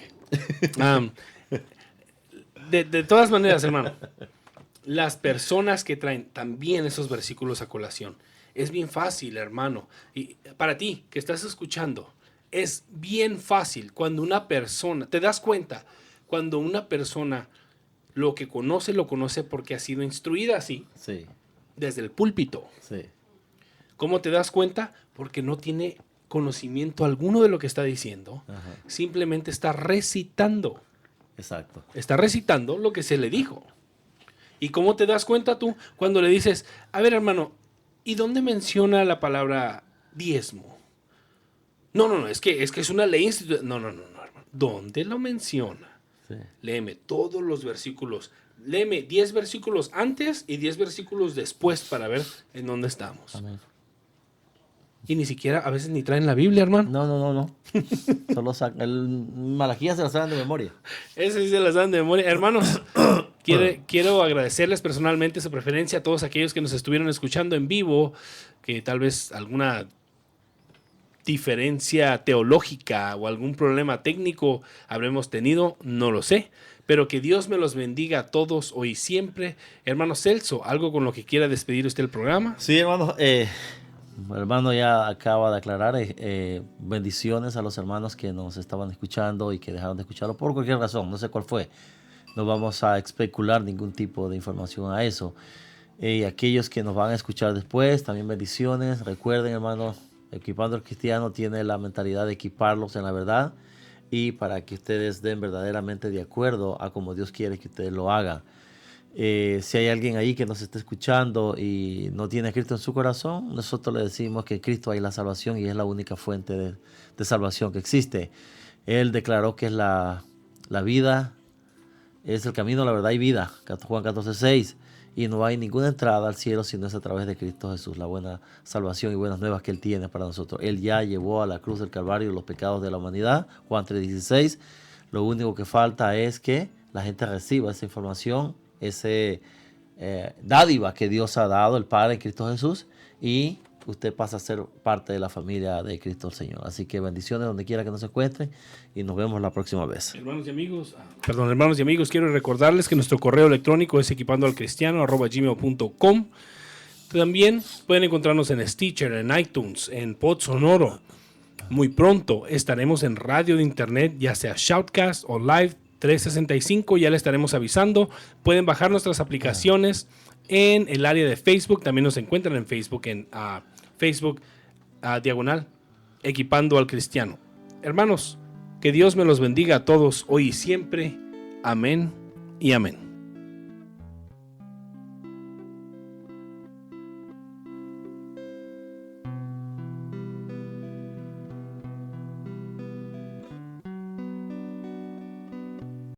De todas maneras, hermano, las personas que traen también esos versículos a colación, es bien fácil, hermano. Y para ti, que estás escuchando, es bien fácil cuando una persona, te das cuenta, cuando una persona lo conoce porque ha sido instruida así, Sí. desde el púlpito. Sí. ¿Cómo te das cuenta? Porque no tiene conocimiento alguno de lo que está diciendo. Ajá. Simplemente está recitando. Exacto. Está recitando lo que se le dijo. ¿Y cómo te das cuenta tú cuando le dices, a ver, hermano, ¿y dónde menciona la palabra diezmo? No, es que es una ley institucional. No, hermano. ¿Dónde lo menciona? Sí. Léeme todos los versículos. Léeme 10 versículos antes y 10 versículos después para ver en dónde estamos. Amén. Y ni siquiera, a veces ni traen la Biblia, hermano. No. Solo el Malaquías se la saben de memoria. Ese sí se las dan de memoria. Hermanos, quiero agradecerles personalmente su preferencia a todos aquellos que nos estuvieron escuchando en vivo, que tal vez alguna diferencia teológica o algún problema técnico habremos tenido, no lo sé. Pero que Dios me los bendiga a todos hoy y siempre. Hermano Celso, ¿algo con lo que quiera despedir usted el programa? Sí, hermano. El hermano ya acaba de aclarar. Bendiciones a los hermanos que nos estaban escuchando y que dejaron de escucharlo por cualquier razón. No sé cuál fue. No vamos a especular ningún tipo de información a eso. Aquellos que nos van a escuchar después, también bendiciones. Recuerden, hermano, Equipando al Cristiano tiene la mentalidad de equiparlos en la verdad y para que ustedes den verdaderamente de acuerdo a como Dios quiere que ustedes lo hagan. Si hay alguien ahí que nos está escuchando y no tiene a Cristo en su corazón, nosotros le decimos que en Cristo hay la salvación y es la única fuente de salvación que existe. Él declaró que es la vida, es el camino, la verdad y vida, Juan 14:6, y no hay ninguna entrada al cielo si no es a través de Cristo Jesús, la buena salvación y buenas nuevas que Él tiene para nosotros. Él ya llevó a la cruz del Calvario los pecados de la humanidad, Juan 3:16. Lo único que falta es que la gente reciba esa información, ese dádiva que Dios ha dado, el Padre en Cristo Jesús, y usted pasa a ser parte de la familia de Cristo el Señor. Así que bendiciones donde quiera que nos encuentren y nos vemos la próxima vez. Hermanos y amigos, quiero recordarles que nuestro correo electrónico es equipandoalcristiano@gmail.com. También pueden encontrarnos en Stitcher, en iTunes, en Pod Sonoro. Muy pronto estaremos en radio de internet, ya sea Shoutcast o Live 365, ya le estaremos avisando. Pueden bajar nuestras aplicaciones en el área de Facebook. También nos encuentran en Facebook, en Facebook, diagonal, Equipando al Cristiano. Hermanos, que Dios me los bendiga a todos hoy y siempre. Amén y amén.